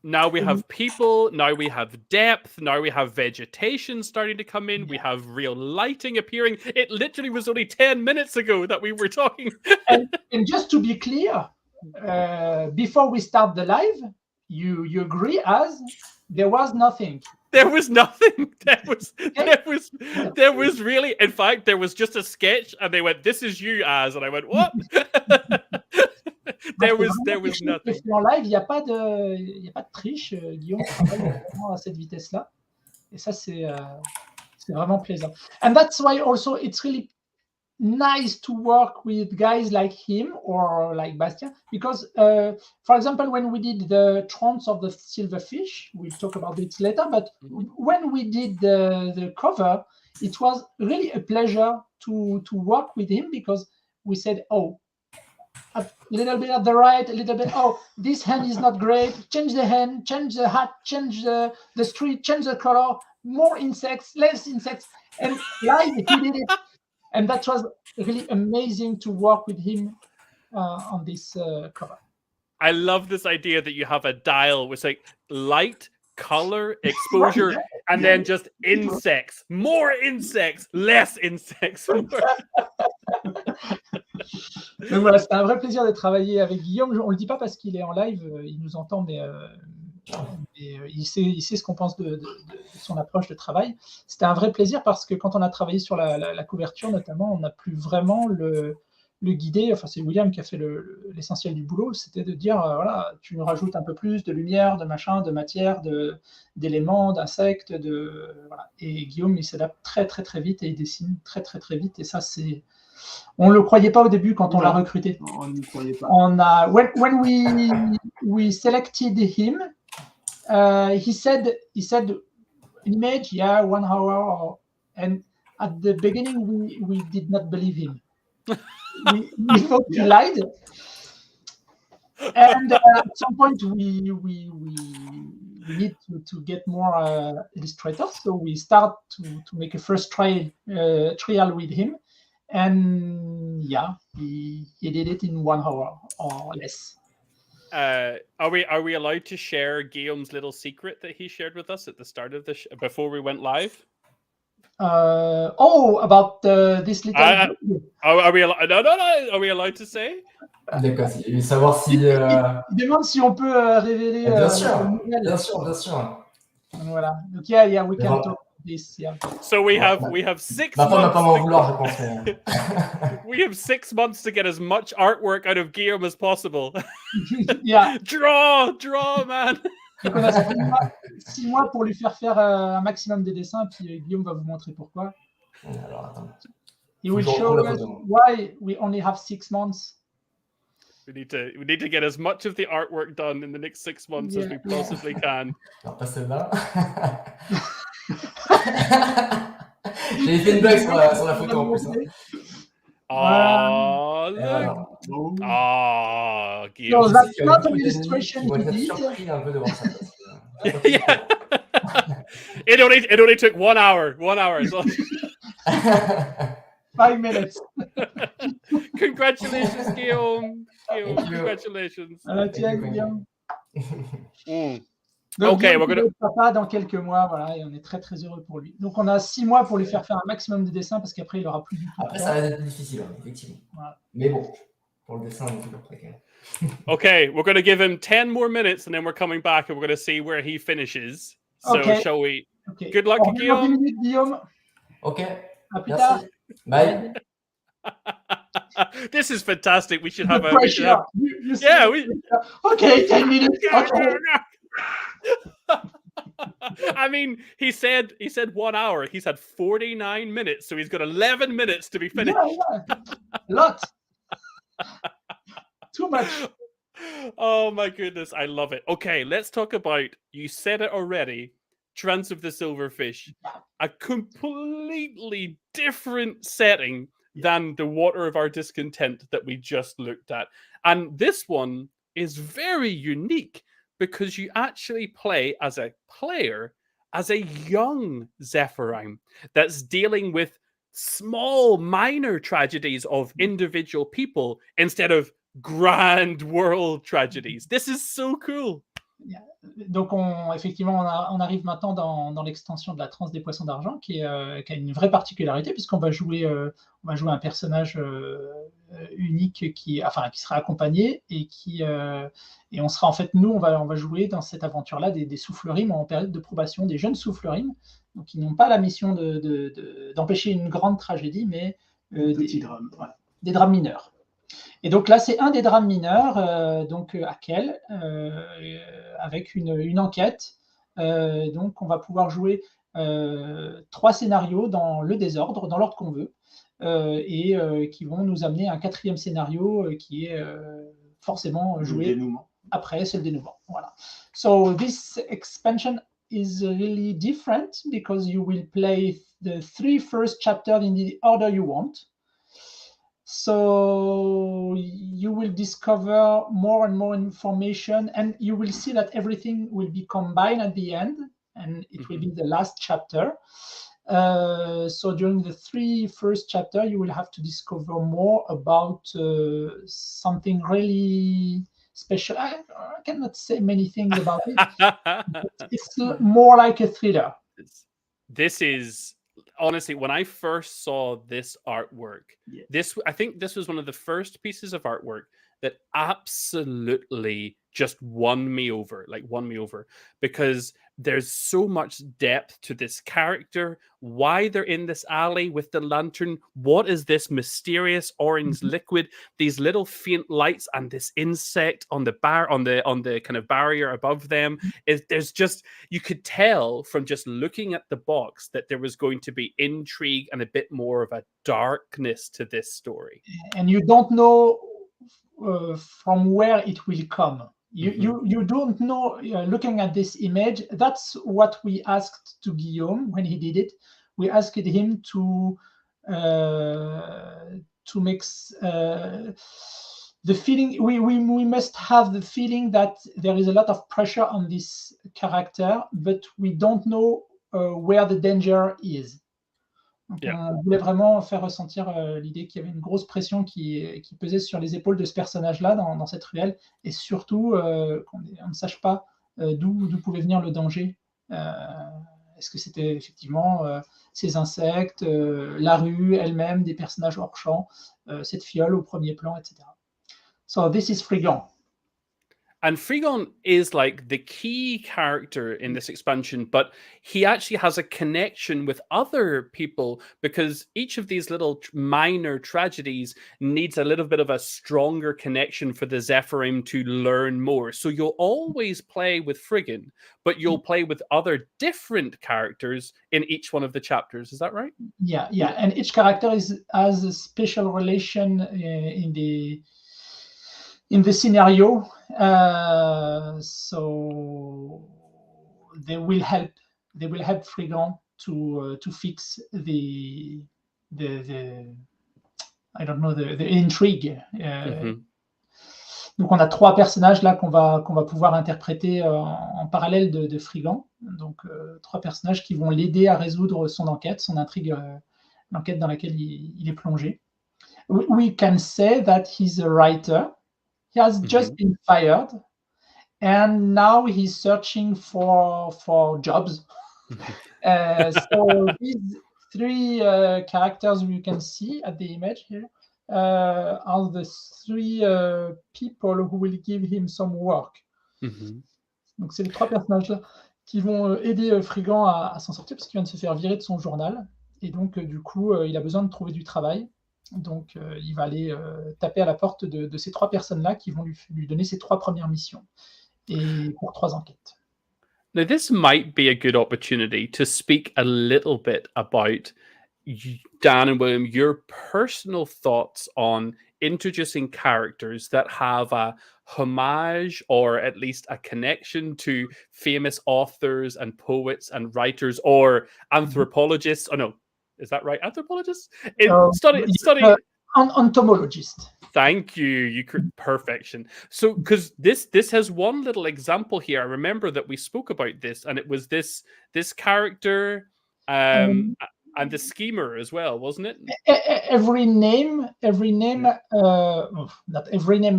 Now we have people, now we have depth, now we have vegetation starting to come in, we have real lighting appearing. It literally was only 10 minutes ago that we were talking. and just to be clear, before we start the live, you agree as there was nothing. There was nothing. There was really, in fact, there was just a sketch, and they went, "This is you as," and I went, "What?" there was nothing. En live, il n'y a pas de triche. Guillaume travaille vraiment à cette vitesse-là, et ça c'est vraiment plaisant. And that's why also it's really nice to work with guys like him or like Bastien, because for example, when we did the Trance of the Silverfish, we'll talk about it later, but when we did the cover, it was really a pleasure to work with him, because we said, oh, a little bit at the right, a little bit, oh, this hand is not great, change the hand, change the hat, change the street, change the color, more insects, less insects, and live he did it. And that was really amazing to work with him on this cover. I love this idea that you have a dial with like light, color, exposure, and then just insects. More insects, less insects. Donc voilà, c'était un vrai plaisir de travailler avec Guillaume. On ne le dit pas parce qu'il est en live, il nous entend, mais il sait ce qu'on pense de son approche de travail. C'était un vrai plaisir parce que quand on a travaillé sur la couverture notamment, on n'a plus vraiment le guider. Enfin, c'est William qui a fait l'essentiel du boulot. C'était de dire, voilà, tu nous rajoutes un peu plus de lumière, de machin, de matière, d'éléments, d'insectes. Voilà. Et Guillaume, il s'adapte très très très vite et il dessine très très très vite. Et ça, c'est... On ne le croyait pas au début quand on l'a recruté. On ne le croyait pas. When we selected him, he said an image, yeah, 1 hour, and at the beginning we did not believe him. we thought he lied, and at some point we need to get more illustrators, so we start to make a first trial with him, and yeah, he did it in 1 hour or less. Are we allowed to share Guillaume's little secret that he shared with us at the start of the before we went live? About this little. Are we allowed? No. Are we allowed to say? D'accord. Savoir si. Il demande si on peut révéler. Bien sûr. Voilà. Donc yeah, we can talk. This, yeah. So we have 6 Ma femme va months. pas m'en vouloir, je pense. We have 6 months to get as much artwork out of Guillaume as possible. Yeah. Draw, man. Donc on a 6 mois pour lui faire un maximum de dessins, puis Guillaume va vous montrer pourquoi. Alors, attends. He will show us why we only have 6 months. We need to get as much of the artwork done in the next 6 months as we possibly can. Alors, pas celle-là. J'ai fait une blague sur la photo en plus. Oh, look. Oh, Guillaume. So that's not an illustration he did. Surpris un peu de voir ça. Yeah. It only took 1 hour. 1 hour. So. 5 minutes. Congratulations, Guillaume. Congratulations. Tiens, Guillaume. Donc, Guillaume, we're gonna... papa dans quelques mois, voilà, et on est très très heureux pour lui. Donc on a 6 mois pour lui faire un maximum de dessins parce qu'après il aura plus du tout. Après ça va être difficile, effectivement. Voilà. Mais bon, pour le dessin, on est toujours précaire. Okay, we're going to give him 10 more minutes and then we're coming back and we're going to see where he finishes. So shall we? Okay. Good luck, Guillaume. Guillaume. Ok. À plus tard. Bye. This is fantastic. We should have Okay, 10 minutes. Okay. I mean, he said 1 hour. He's had 49 minutes, so he's got 11 minutes to be finished. Yeah. Lot. Too much. Oh my goodness, I love it. Okay, let's talk about, you said it already, Trance of the Silverfish. A completely different setting than the Water of Our Discontent that we just looked at. And this one is very unique because you actually play as a player, as a young Zephyrim that's dealing with small, minor tragedies of individual people instead of grand world tragedies. This is so cool. Yeah. Donc, effectivement, on arrive maintenant dans l'extension de la Transe des Poissons d'Argent qui a une vraie particularité puisqu'on va jouer un personnage unique qui sera accompagné et et on sera en fait, nous, on va jouer dans cette aventure-là des soufflerimes en période de probation, des jeunes soufflerimes, donc ils n'ont pas la mission d'empêcher une grande tragédie, mais Petit drame. Voilà. Des drames mineurs. Et donc là, c'est un des drames mineurs, donc à Kel, avec une enquête. Donc on va pouvoir jouer 3 scénarios dans le désordre, dans l'ordre qu'on veut, et qui vont nous amener à un 4e scénario qui est forcément joué après, c'est le dénouement. Voilà. So this expansion is really different because you will play the 3 first chapters in the order you want. So you will discover more and more information, and you will see that everything will be combined at the end, and it will be the last chapter. So during the 3 first chapters, you will have to discover more about something really special. I cannot say many things about it. But it's more like a thriller. This is honestly, when I first saw this artwork, I think this was one of the first pieces of artwork that absolutely just won me over, because there's so much depth to this character, why they're in this alley with the lantern, what is this mysterious orange liquid, these little faint lights, and this insect on the kind of barrier above them. There's just, you could tell from just looking at the box that there was going to be intrigue and a bit more of a darkness to this story. And you don't know from where it will come. You don't know. Looking at this image, that's what we asked to Guillaume when he did it. We asked him to make the feeling. We must have the feeling that there is a lot of pressure on this character, but we don't know where the danger is. Donc, on voulait vraiment faire ressentir l'idée qu'il y avait une grosse pression qui pesait sur les épaules de ce personnage-là dans cette ruelle, et surtout qu'on ne sache pas d'où pouvait venir le danger. Est-ce que c'était effectivement ces insectes, la rue elle-même, des personnages hors champ, cette fiole au premier plan, etc. So this is Frigon. And Frigon is like the key character in this expansion, but he actually has a connection with other people because each of these little minor tragedies needs a little bit of a stronger connection for the Zephyrim to learn more. So you'll always play with Frigon, but you'll play with other different characters in each one of the chapters. Is that right? Yeah. And each character has a special relation in the scenario, so they will help Frigon to fix the I don't know, the intrigue. Donc on a 3 personnages là qu'on va pouvoir interpréter en parallèle de Frigon. Donc 3 personnages qui vont l'aider à résoudre son enquête, son intrigue, l'enquête dans laquelle il est plongé. We can say that he's a writer. He has just been fired, and now he's searching for jobs. So these 3 characters you can see at the image here are the 3 people who will give him some work. Donc c'est les 3 personnages-là qui vont aider Frigon à s'en sortir parce qu'il vient de se faire virer de son journal, et donc du coup il a besoin de trouver du travail. Donc, il va aller taper à la porte de ces 3 personnes-là qui vont lui donner ses 3 premières missions et pour 3 enquêtes. Now, this might be a good opportunity to speak a little bit about, Dan and William, your personal thoughts on introducing characters that have a homage or at least a connection to famous authors and poets and writers or anthropologists. Oh, no. Is that right? Anthropologist? Entomologist. Thank you. Perfection. So, because this has one little example here. I remember that we spoke about this, and it was this character and the schemer as well, wasn't it? Every name, not every name,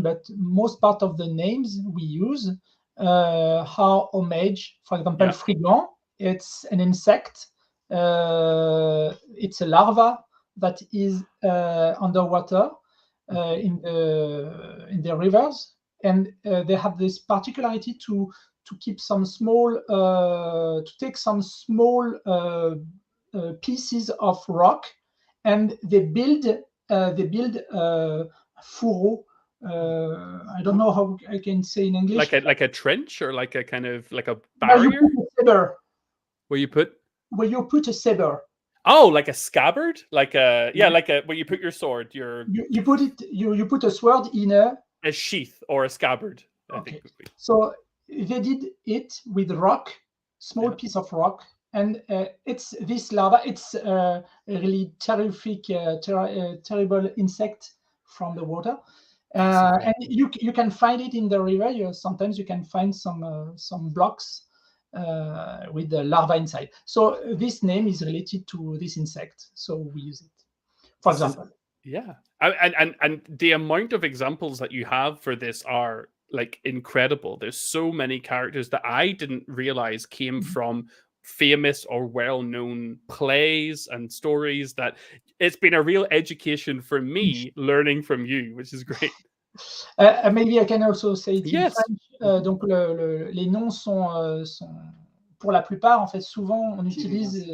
but most part of the names we use are homage. For example, Frigon, it's an insect. It's a larva that is underwater. in the rivers, and they have this particularity to keep some small to take some small pieces of rock, and they build fourreau. I don't know how I can say in English. Like a trench, or like a kind of like a Where barrier? Where you put a saber. Oh, like a scabbard, like a where you put your sword. You put a sword in a sheath or a scabbard. I Okay. think. So they did it with rock, small piece of rock, and it's this larva. It's a really terrific, terrible insect from the water, and you can find it in the river. Sometimes you can find some blocks with the larva inside. So this name is related to this insect. So we use it, for example. Yeah, and the amount of examples that you have for this are like incredible. There's so many characters that I didn't realize came from famous or well-known plays and stories, that it's been a real education for me learning from you, which is great. Maybe I can also say it in French. Donc les noms sont pour la plupart, en fait, souvent on utilise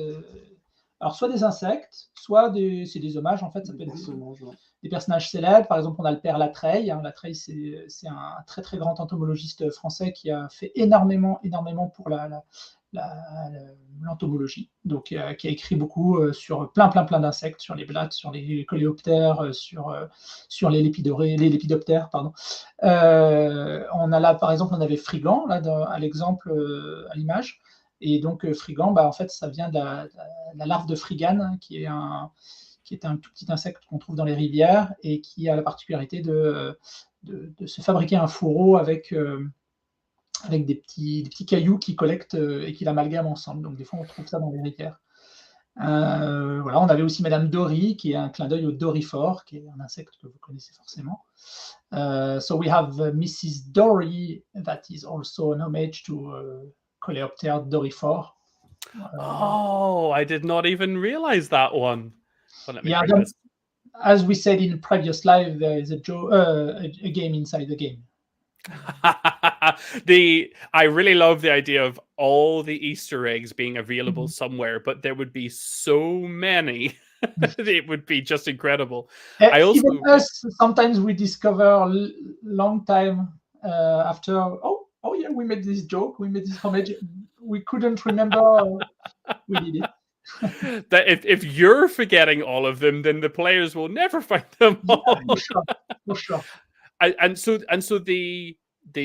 alors soit des insectes, soit c'est des hommages, en fait, ça peut être des personnages célèbres. Par exemple, on a le père Latreille. Latreille, c'est un très très grand entomologiste français qui a fait énormément pour l'entomologie. Donc, qui a écrit beaucoup sur plein d'insectes, sur les blattes, sur les coléoptères, sur les lépidoptères, pardon. On a là, par exemple, on avait Frigan, là, à l'exemple, à l'image. Et donc, Frigan, en fait, ça vient de la larve de frigane, qui est un tout petit insecte qu'on trouve dans les rivières et qui a la particularité de se fabriquer un fourreau avec des petits cailloux qu'il collecte et qu'il amalgame ensemble. Donc, des fois, on trouve ça dans les rivières. Voilà, on avait aussi Madame Dory, qui est un clin d'œil au dorifort, qui est un insecte que vous connaissez forcément. So we have Mrs. Dory, that is also an homage to Coleoptera dorifort. Oh, I did not even realize that one. Well, yeah, as we said in previous live, there is a game inside the game. I really love the idea of all the Easter eggs being available somewhere, but there would be so many. It would be just incredible. Even us, sometimes we discover long time after. Oh yeah, we made this joke, we made this homage. We couldn't remember we did it. That if you're forgetting all of them, then the players will never find them all. Yeah, for sure. And so the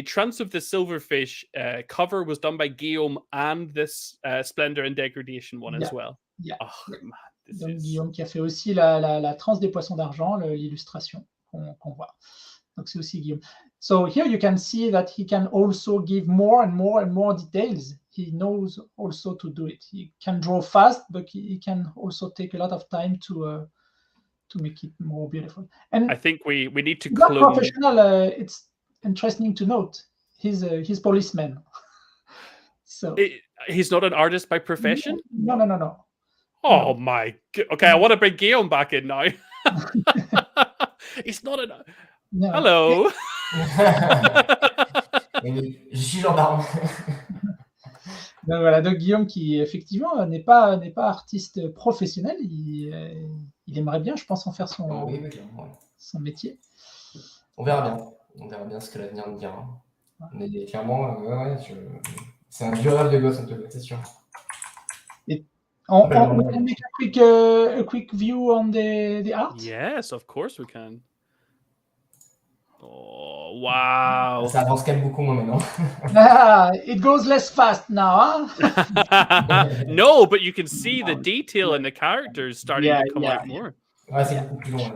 Trance of the Silverfish cover was done by Guillaume, and this Splendor and Degradation one as well. Yeah. Oh, man, Donc, Guillaume qui a fait aussi la Transe des Poissons d'Argent, l'illustration qu'on voit. Donc c'est aussi Guillaume. So here you can see that he can also give more and more details. He knows also to do it. He can draw fast, but he can also take a lot of time to make it more beautiful. And I think we need to clone. Professional. It's interesting to note. He's policeman. So he's not an artist by profession? No. Oh my God. Okay, I want to bring Guillaume back in now. He's not an... No. Hello. Je suis gendarme. Donc voilà, donc Guillaume qui effectivement n'est pas artiste professionnel, il aimerait bien, je pense, en faire son métier. On verra bien ce que l'avenir nous dira. Mais clairement, c'est un vieux rêve de gosse, en tout cas, c'est sûr. On can make a quick view on the art? Yes, of course we can. Oh, wow. Ça avance quand même beaucoup moins maintenant. It goes less fast now, huh? No, but you can see the detail in the characters starting to come out more. Ouais, c'est beaucoup plus long.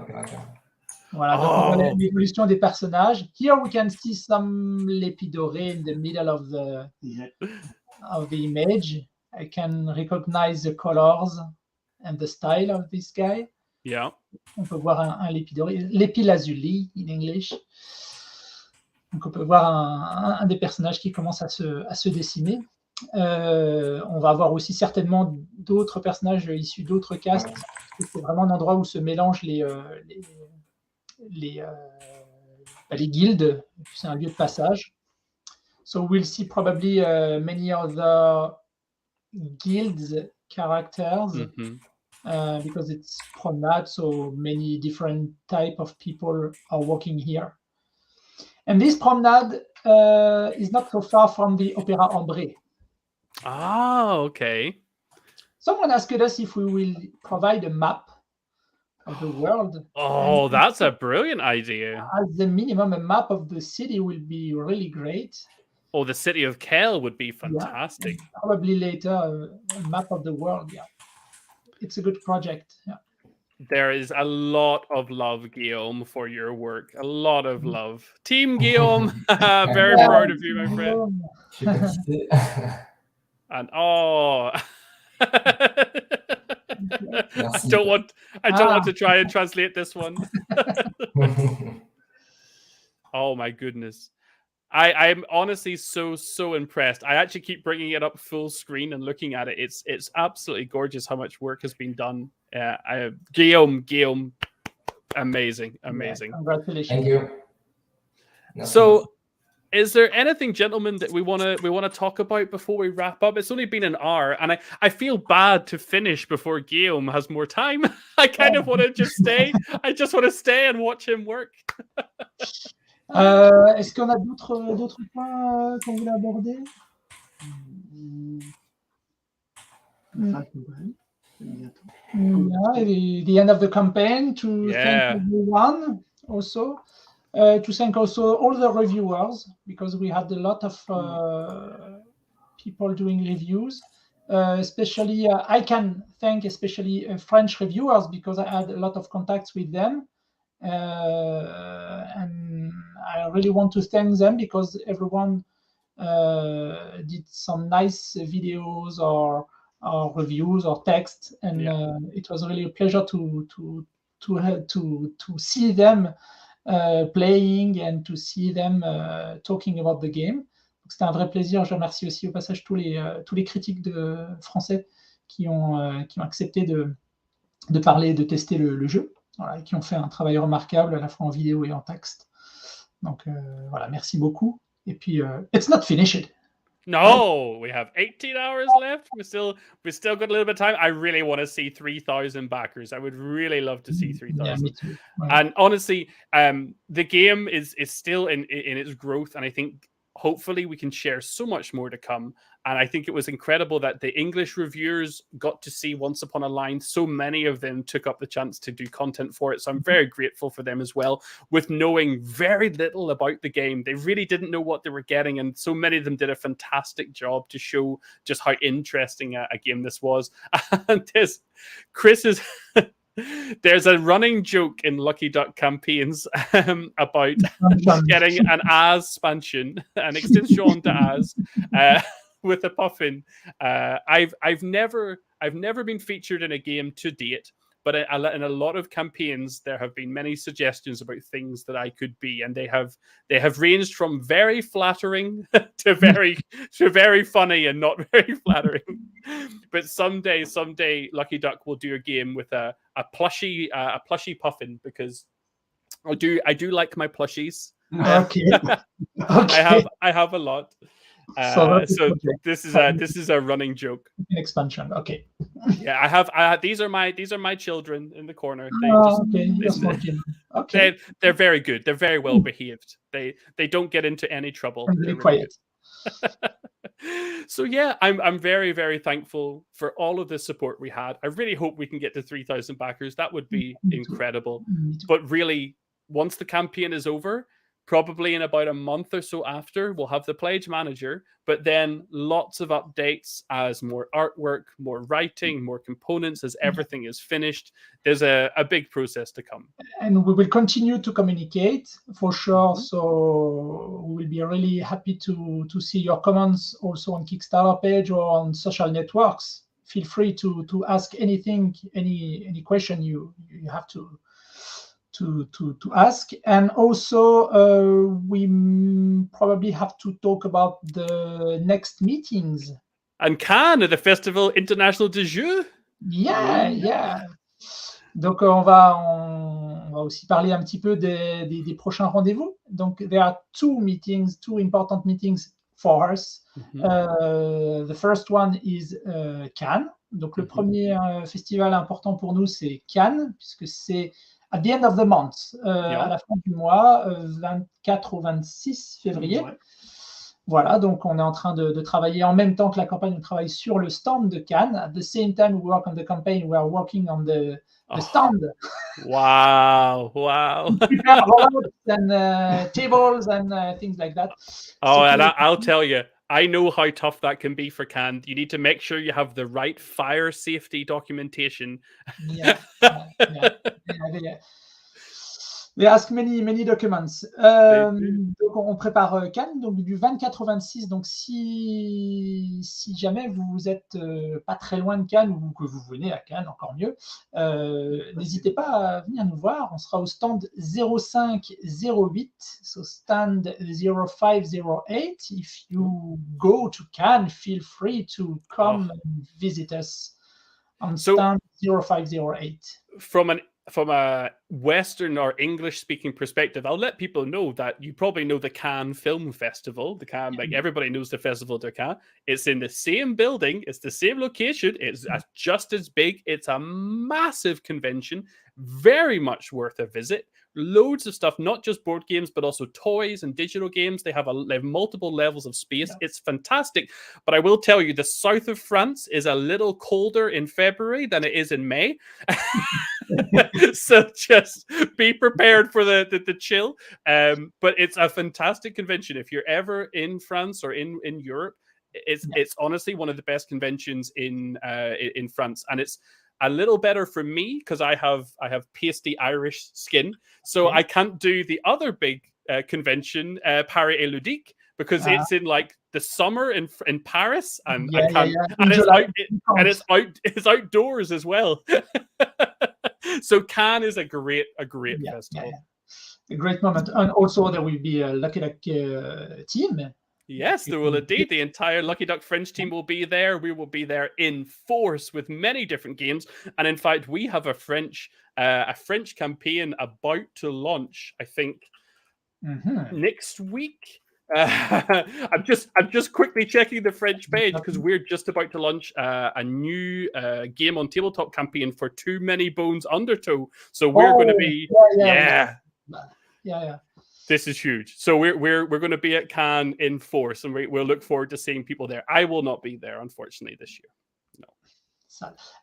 Voilà, donc on voit l'évolution des personnages. Here we can see some Lepidoré in the middle of the image. I can recognize the colors and the style of this guy. Yeah. On peut voir un Lepidoré, Lepilazuli in English. Donc on peut voir un des personnages qui commence à se dessiner. On va avoir aussi certainement d'autres personnages issus d'autres castes. C'est vraiment un endroit où se mélangent les guildes. C'est un lieu de passage. So we'll see probably many other guilds characters because it's promenade, so many different type of people are working here. And this promenade is not so far from the Opéra André. Ah, okay. Someone asked us if we will provide a map of the world. Oh, that's a brilliant idea. As the minimum, a map of the city will be really great. Oh, the city of Kel would be fantastic. Yeah, probably later a map of the world. Yeah, it's a good project. Yeah. There is a lot of love, Guillaume, for your work. A lot of love. Team Guillaume, very proud of you, my friend. And I don't want to try and translate this one. Oh my goodness. I'm honestly so impressed. I actually keep bringing it up full screen and looking at it. It's absolutely gorgeous how much work has been done. Guillaume, amazing. Yeah, congratulations. Thank you. So, is there anything, gentlemen, that we want to talk about before we wrap up? It's only been an hour, and I feel bad to finish before Guillaume has more time. I kind of want to just stay. I just want to stay and watch him work. Est-ce qu'on a d'autres points qu'on voulait aborder? The end of the campaign, to thank everyone also. To thank also all the reviewers, because we had a lot of people doing reviews. Especially, I can thank especially French reviewers, because I had a lot of contacts with them. And I really want to thank them, because everyone did some nice videos or reviews or text, and it was really a pleasure to see them playing and to see them talking about the game. C'était un vrai plaisir. Je remercie aussi au passage tous les critiques français qui ont accepté de parler, de tester le jeu. Voilà, et qui ont fait un travail remarquable à la fois en vidéo et en texte. Donc voilà, merci beaucoup. Et puis, it's not finished. No, we have 18 hours left. We still got a little bit of time. I really want to see 3,000 backers. I would really love to see 3,000. Yeah, me too. Right. And honestly, the game is still in its growth, and I think hopefully we can share so much more to come. And I think it was incredible that the English reviewers got to see Once Upon a Line. So many of them took up the chance to do content for it. So I'm very grateful for them as well, with knowing very little about the game. They really didn't know what they were getting. And so many of them did a fantastic job to show just how interesting a game this was. And there's a running joke in Lucky Duck campaigns about getting an expansion, an extension to Az. With a puffin. I've never been featured in a game to date, but in a lot of campaigns there have been many suggestions about things that I could be, and they have ranged from very flattering to very funny and not very flattering. But someday Lucky Duck will do a game with a plushie puffin, because I do like my plushies. Okay. Okay. I have a lot. So this is a running joke. An expansion. Okay. Yeah, I have. These are my children in the corner. Okay. They're very good. They're very well behaved. They don't get into any trouble. Really quiet. So yeah, I'm very, very thankful for all of the support we had. I really hope we can get to 3,000 backers. That would be incredible. But really, once the campaign is over, probably in about a month or so after, we'll have the Pledge Manager, but then lots of updates as more artwork, more writing, more components, as everything is finished. There's a big process to come. And we will continue to communicate for sure. So we will be really happy to see your comments also on Kickstarter page or on social networks. Feel free to ask anything, any question you have to ask. And also we probably have to talk about the next meetings. And Cannes, the Festival International du Jeu. Yeah. Donc on va On va aussi parler un petit peu des prochains rendez-vous. Donc, there are two important meetings for us. The first one is Cannes. Donc, le premier festival important pour nous, c'est Cannes, puisque c'est at the end of the month, à la fin du mois, 24 au 26 février. Voilà, donc on est en train de travailler en même temps que la campagne, on travaille sur le stand de Cannes. At the same time we work on the campaign, we are working on the stand. Wow. And tables and things like that. Oh, and I'll tell you, I know how tough that can be for Cannes. You need to make sure you have the right fire safety documentation. Yeah. They ask many documents. Donc on prépare Cannes, donc du 24 au 26. Donc si jamais vous êtes pas très loin de Cannes ou que vous venez à Cannes, encore mieux, n'hésitez pas à venir nous voir. On sera au stand 0508, so stand 0508. If you go to Cannes, feel free to come and visit us on stand 0508. From a Western or English-speaking perspective, I'll let people know that you probably know the Cannes Film Festival. The Cannes, like everybody knows the Festival de Cannes. It's in the same building. It's the same location. It's just as big. It's a massive convention. Very much worth a visit. Loads of stuff, not just board games, but also toys and digital games. They have multiple levels of space. Yeah. It's fantastic. But I will tell you, the south of France is a little colder in February than it is in May. So just be prepared for the chill. But it's a fantastic convention. If you're ever in France or in Europe, it's honestly one of the best conventions in France. And it's a little better for me because I have pasty Irish skin, so I can't do the other big convention, Paris et Ludique, because it's in like the summer in Paris, and I can't. And it's outdoors as well. So Cannes is a great festival. A great moment, and also there will be a Lucky Duck team. Yes, there will indeed. The entire Lucky Duck French team will be there. We will be there in force with many different games. And in fact, we have a French campaign about to launch, I think, next week. I'm just quickly checking the French page because we're just about to launch a new game on tabletop campaign for Too Many Bones Undertow. So we're going to be yeah. This is huge. So we're going to be at Cannes in force, and we'll look forward to seeing people there. I will not be there, unfortunately, this year. No.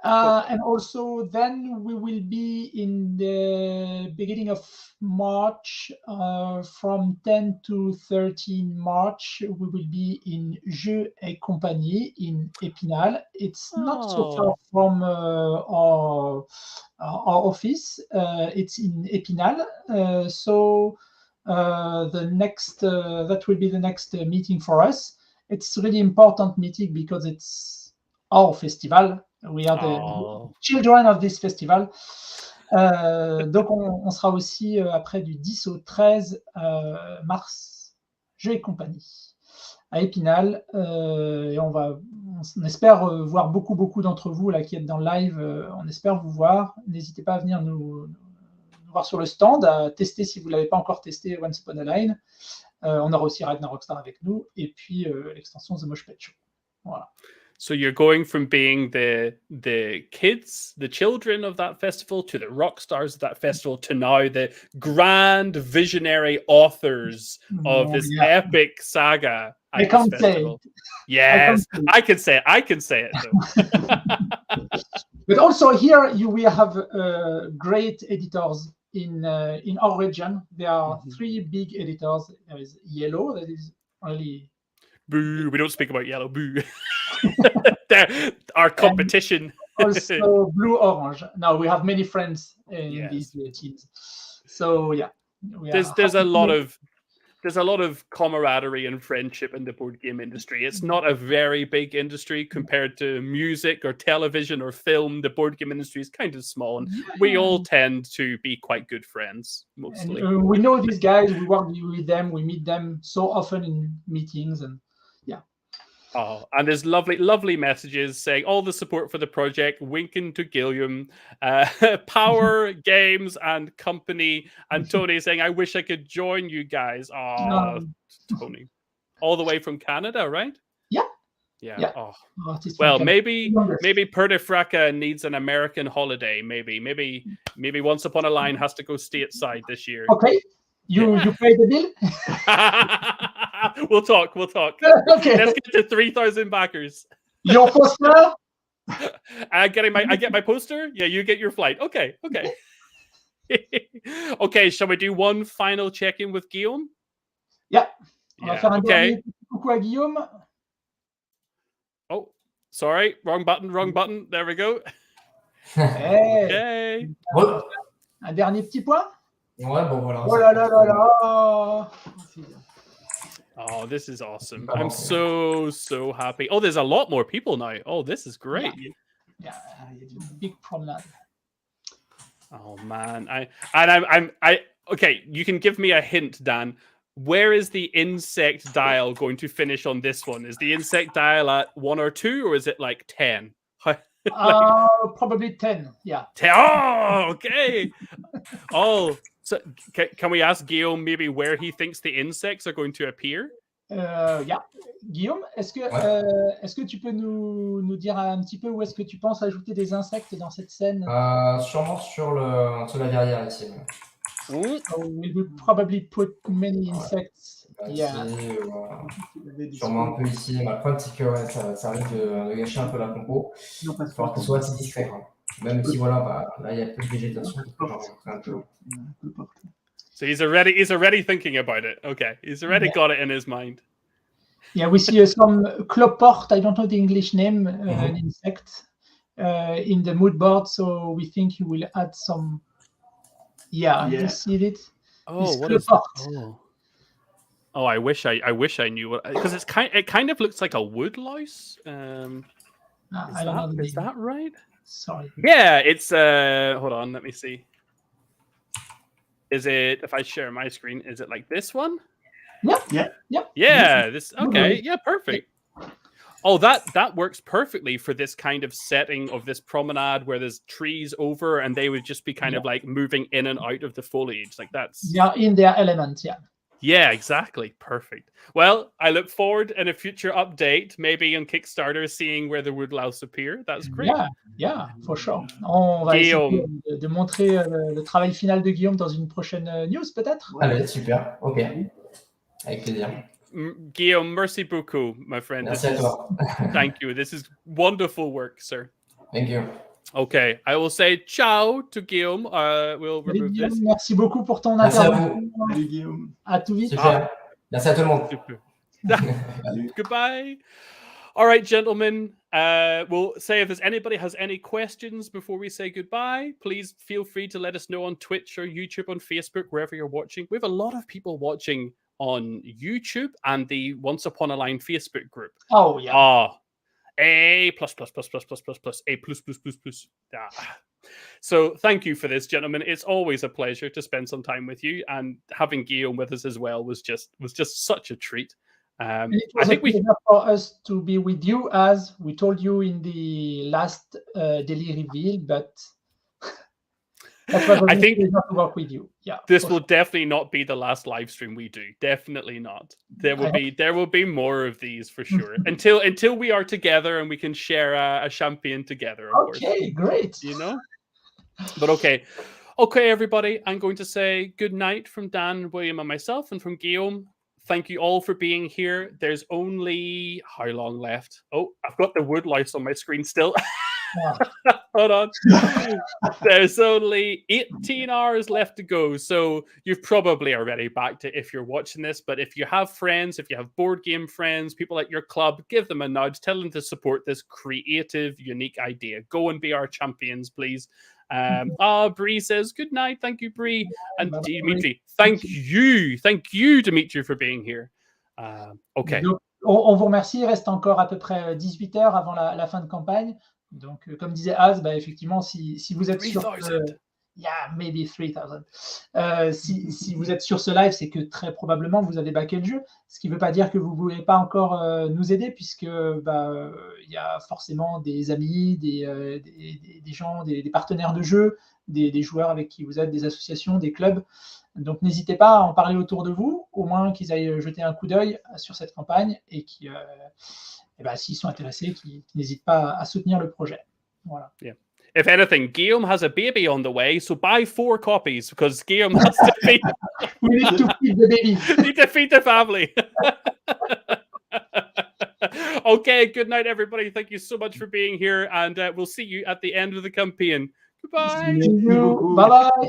And also then we will be in the beginning of March, from 10 to 13 March, we will be in Jeux et Compagnie in Épinal. It's not so far from our office. It's in Épinal. That will be the next meeting for us. It's a really important meeting because it's our festival. We are the children of this festival. Donc on sera aussi après du 10 au 13 mars, Jeux et Compagnie à Épinal. Et on espère voir beaucoup d'entre vous là qui êtes dans le live. On espère vous voir. N'hésitez pas à venir nous voir sur le stand, à tester si vous ne l'avez pas encore testé Once Upon a Line. On aura aussi Ragnarok Star avec nous, et puis l'extension The Mosh Pet Show. Voilà. So you're going from being the kids, the children of that festival, to the rock stars of that festival, to now the grand visionary authors of this epic saga. I can't say it. Yes, I can say it. But also here we have great editors in our region. There are three big editors. There is Yellow, that is only. Boo! We don't speak about Yellow. Boo! Our competition. Also Blue Orange. Now we have many friends in these teams. So yeah, there's a lot of camaraderie and friendship in the board game industry. It's not a very big industry compared to music or television or film. The board game industry is kind of small, and we all tend to be quite good friends mostly. And, we know these guys. We work with them. We meet them so often in meetings, and Oh, and there's lovely messages saying all the support for the project, winking to Guillaume, Power Games and Company, and Tony saying, I wish I could join you guys. Oh, Tony. All the way from Canada, right? Yeah. Yeah. Oh. Well, maybe Perdifraca needs an American holiday. Maybe Once Upon a Line has to go stateside this year. Okay. You pay the bill? We'll talk. Okay. Let's get to 3,000 backers. Your poster? I get my poster? Yeah, you get your flight. Okay. Okay, shall we do one final check-in with Guillaume? Yeah. On va faire un dernier petit coucou à Guillaume. Oh, sorry. Wrong button. There we go. Hey. Okay. Un dernier petit point? Ouais, bon, voilà. Oh là là là là. Oh, this is awesome. I'm so happy. Oh, there's a lot more people now. Oh, this is great. Yeah, big promenade. Oh man. I'm okay, you can give me a hint, Dan. Where is the insect dial going to finish on this one? Is the insect dial at 1 or 2, or is it like 10? Probably 10. Yeah. 10. Oh, okay. Oh, so can we ask Guillaume maybe where he thinks the insects are going to appear? Yeah. Guillaume, est-ce que tu peux nous dire un petit peu où est-ce que tu penses ajouter des insectes dans cette scène? Sûrement sur la verrière ici. So we will probably put many insects. Yeah. Sûrement un peu ici. Mais le problème, c'est que ça risque de gâcher un peu la compo. Il va falloir que ce soit assez discret. Même si voilà, là il y a plus de végétation. Un peu. So he's already thinking about it. Okay, he's already got it in his mind. Yeah, we see some cloport. I don't know the English name. An insect in the mood board. So we think you will add some. Yeah, you see it. Oh, what is that? Oh, I wish I knew what, because it kind of looks like a woodlouse. Is that right? Sorry. Yeah, it's hold on, let me see. Is it, if I share my screen, is it like this one? Yeah. Yeah, this okay, yeah, perfect. Oh, that works perfectly for this kind of setting of this promenade where there's trees over and they would just be kind of like moving in and out of the foliage. Like that's in their element, yeah. Yeah, exactly. Perfect. Well, I look forward in a future update, maybe on Kickstarter, seeing where the woodlouse appear. That's great. Yeah, for sure. On va essayer de montrer le travail final de Guillaume dans une prochaine news, peut-être. Allez, super. Ok. Avec plaisir. Guillaume, merci beaucoup, my friend. Merci à toi. Thank you. This is wonderful work, sir. Thank you. Okay, I will say ciao to Guillaume. We'll remove Guillaume, this. merci beaucoup pour ton Merci à intervention. vous. Salut Guillaume. À tout vite. Super. Merci à tout le monde. Goodbye. All right, gentlemen. We'll say if there's anybody has any questions before we say goodbye, please feel free to let us know on Twitch or YouTube, on Facebook, wherever you're watching. We have a lot of people watching on YouTube and the Once Upon a Line Facebook group. Oh yeah. A plus A plus. So thank you for this, gentlemen. It's always a pleasure to spend some time with you, and having Guillaume with us as well was just such a treat. It was a pleasure for us to be with you, as we told you in the last daily reveal, but I think to work with you. Yeah, this will definitely not be the last live stream we do. Definitely not. There will be more of these for sure. until we are together and we can share a champagne together. Of course. Great. You know. But okay, everybody. I'm going to say good night from Dan, William, and myself, and from Guillaume. Thank you all for being here. There's only how long left? Oh, I've got the woodlouse on my screen still. Hold on. There's only 18 hours left to go. So you've probably already backed it if you're watching this. But if you have friends, if you have board game friends, people at your club, give them a nudge. Tell them to support this creative, unique idea. Go and be our champions, please. Bree says good night. Thank you, Bree. And Dimitri, thank you, Dimitri, for being here. Okay. Donc, on vous remercie. Il reste encore à peu près 18 heures avant la fin de campagne. Donc, comme disait Az, effectivement, si vous êtes sûr Yeah, maybe 3000. Si vous êtes sur ce live, c'est que très probablement vous avez backé le jeu, ce qui ne veut pas dire que vous ne voulez pas encore nous aider, puisque y a forcément des amis, des gens, des partenaires de jeu, des joueurs avec qui vous êtes, des associations, des clubs. Donc n'hésitez pas à en parler autour de vous, au moins qu'ils aillent jeter un coup d'œil sur cette campagne et qui, s'ils sont intéressés, qu'ils n'hésitent pas à soutenir le projet. Voilà. Yeah. If anything, Guillaume has a baby on the way, so buy 4 copies because Guillaume has to feed. We need to feed the baby. Need to feed the family. Okay, good night, everybody. Thank you so much for being here, and we'll see you at the end of the campaign. Goodbye. Bye bye.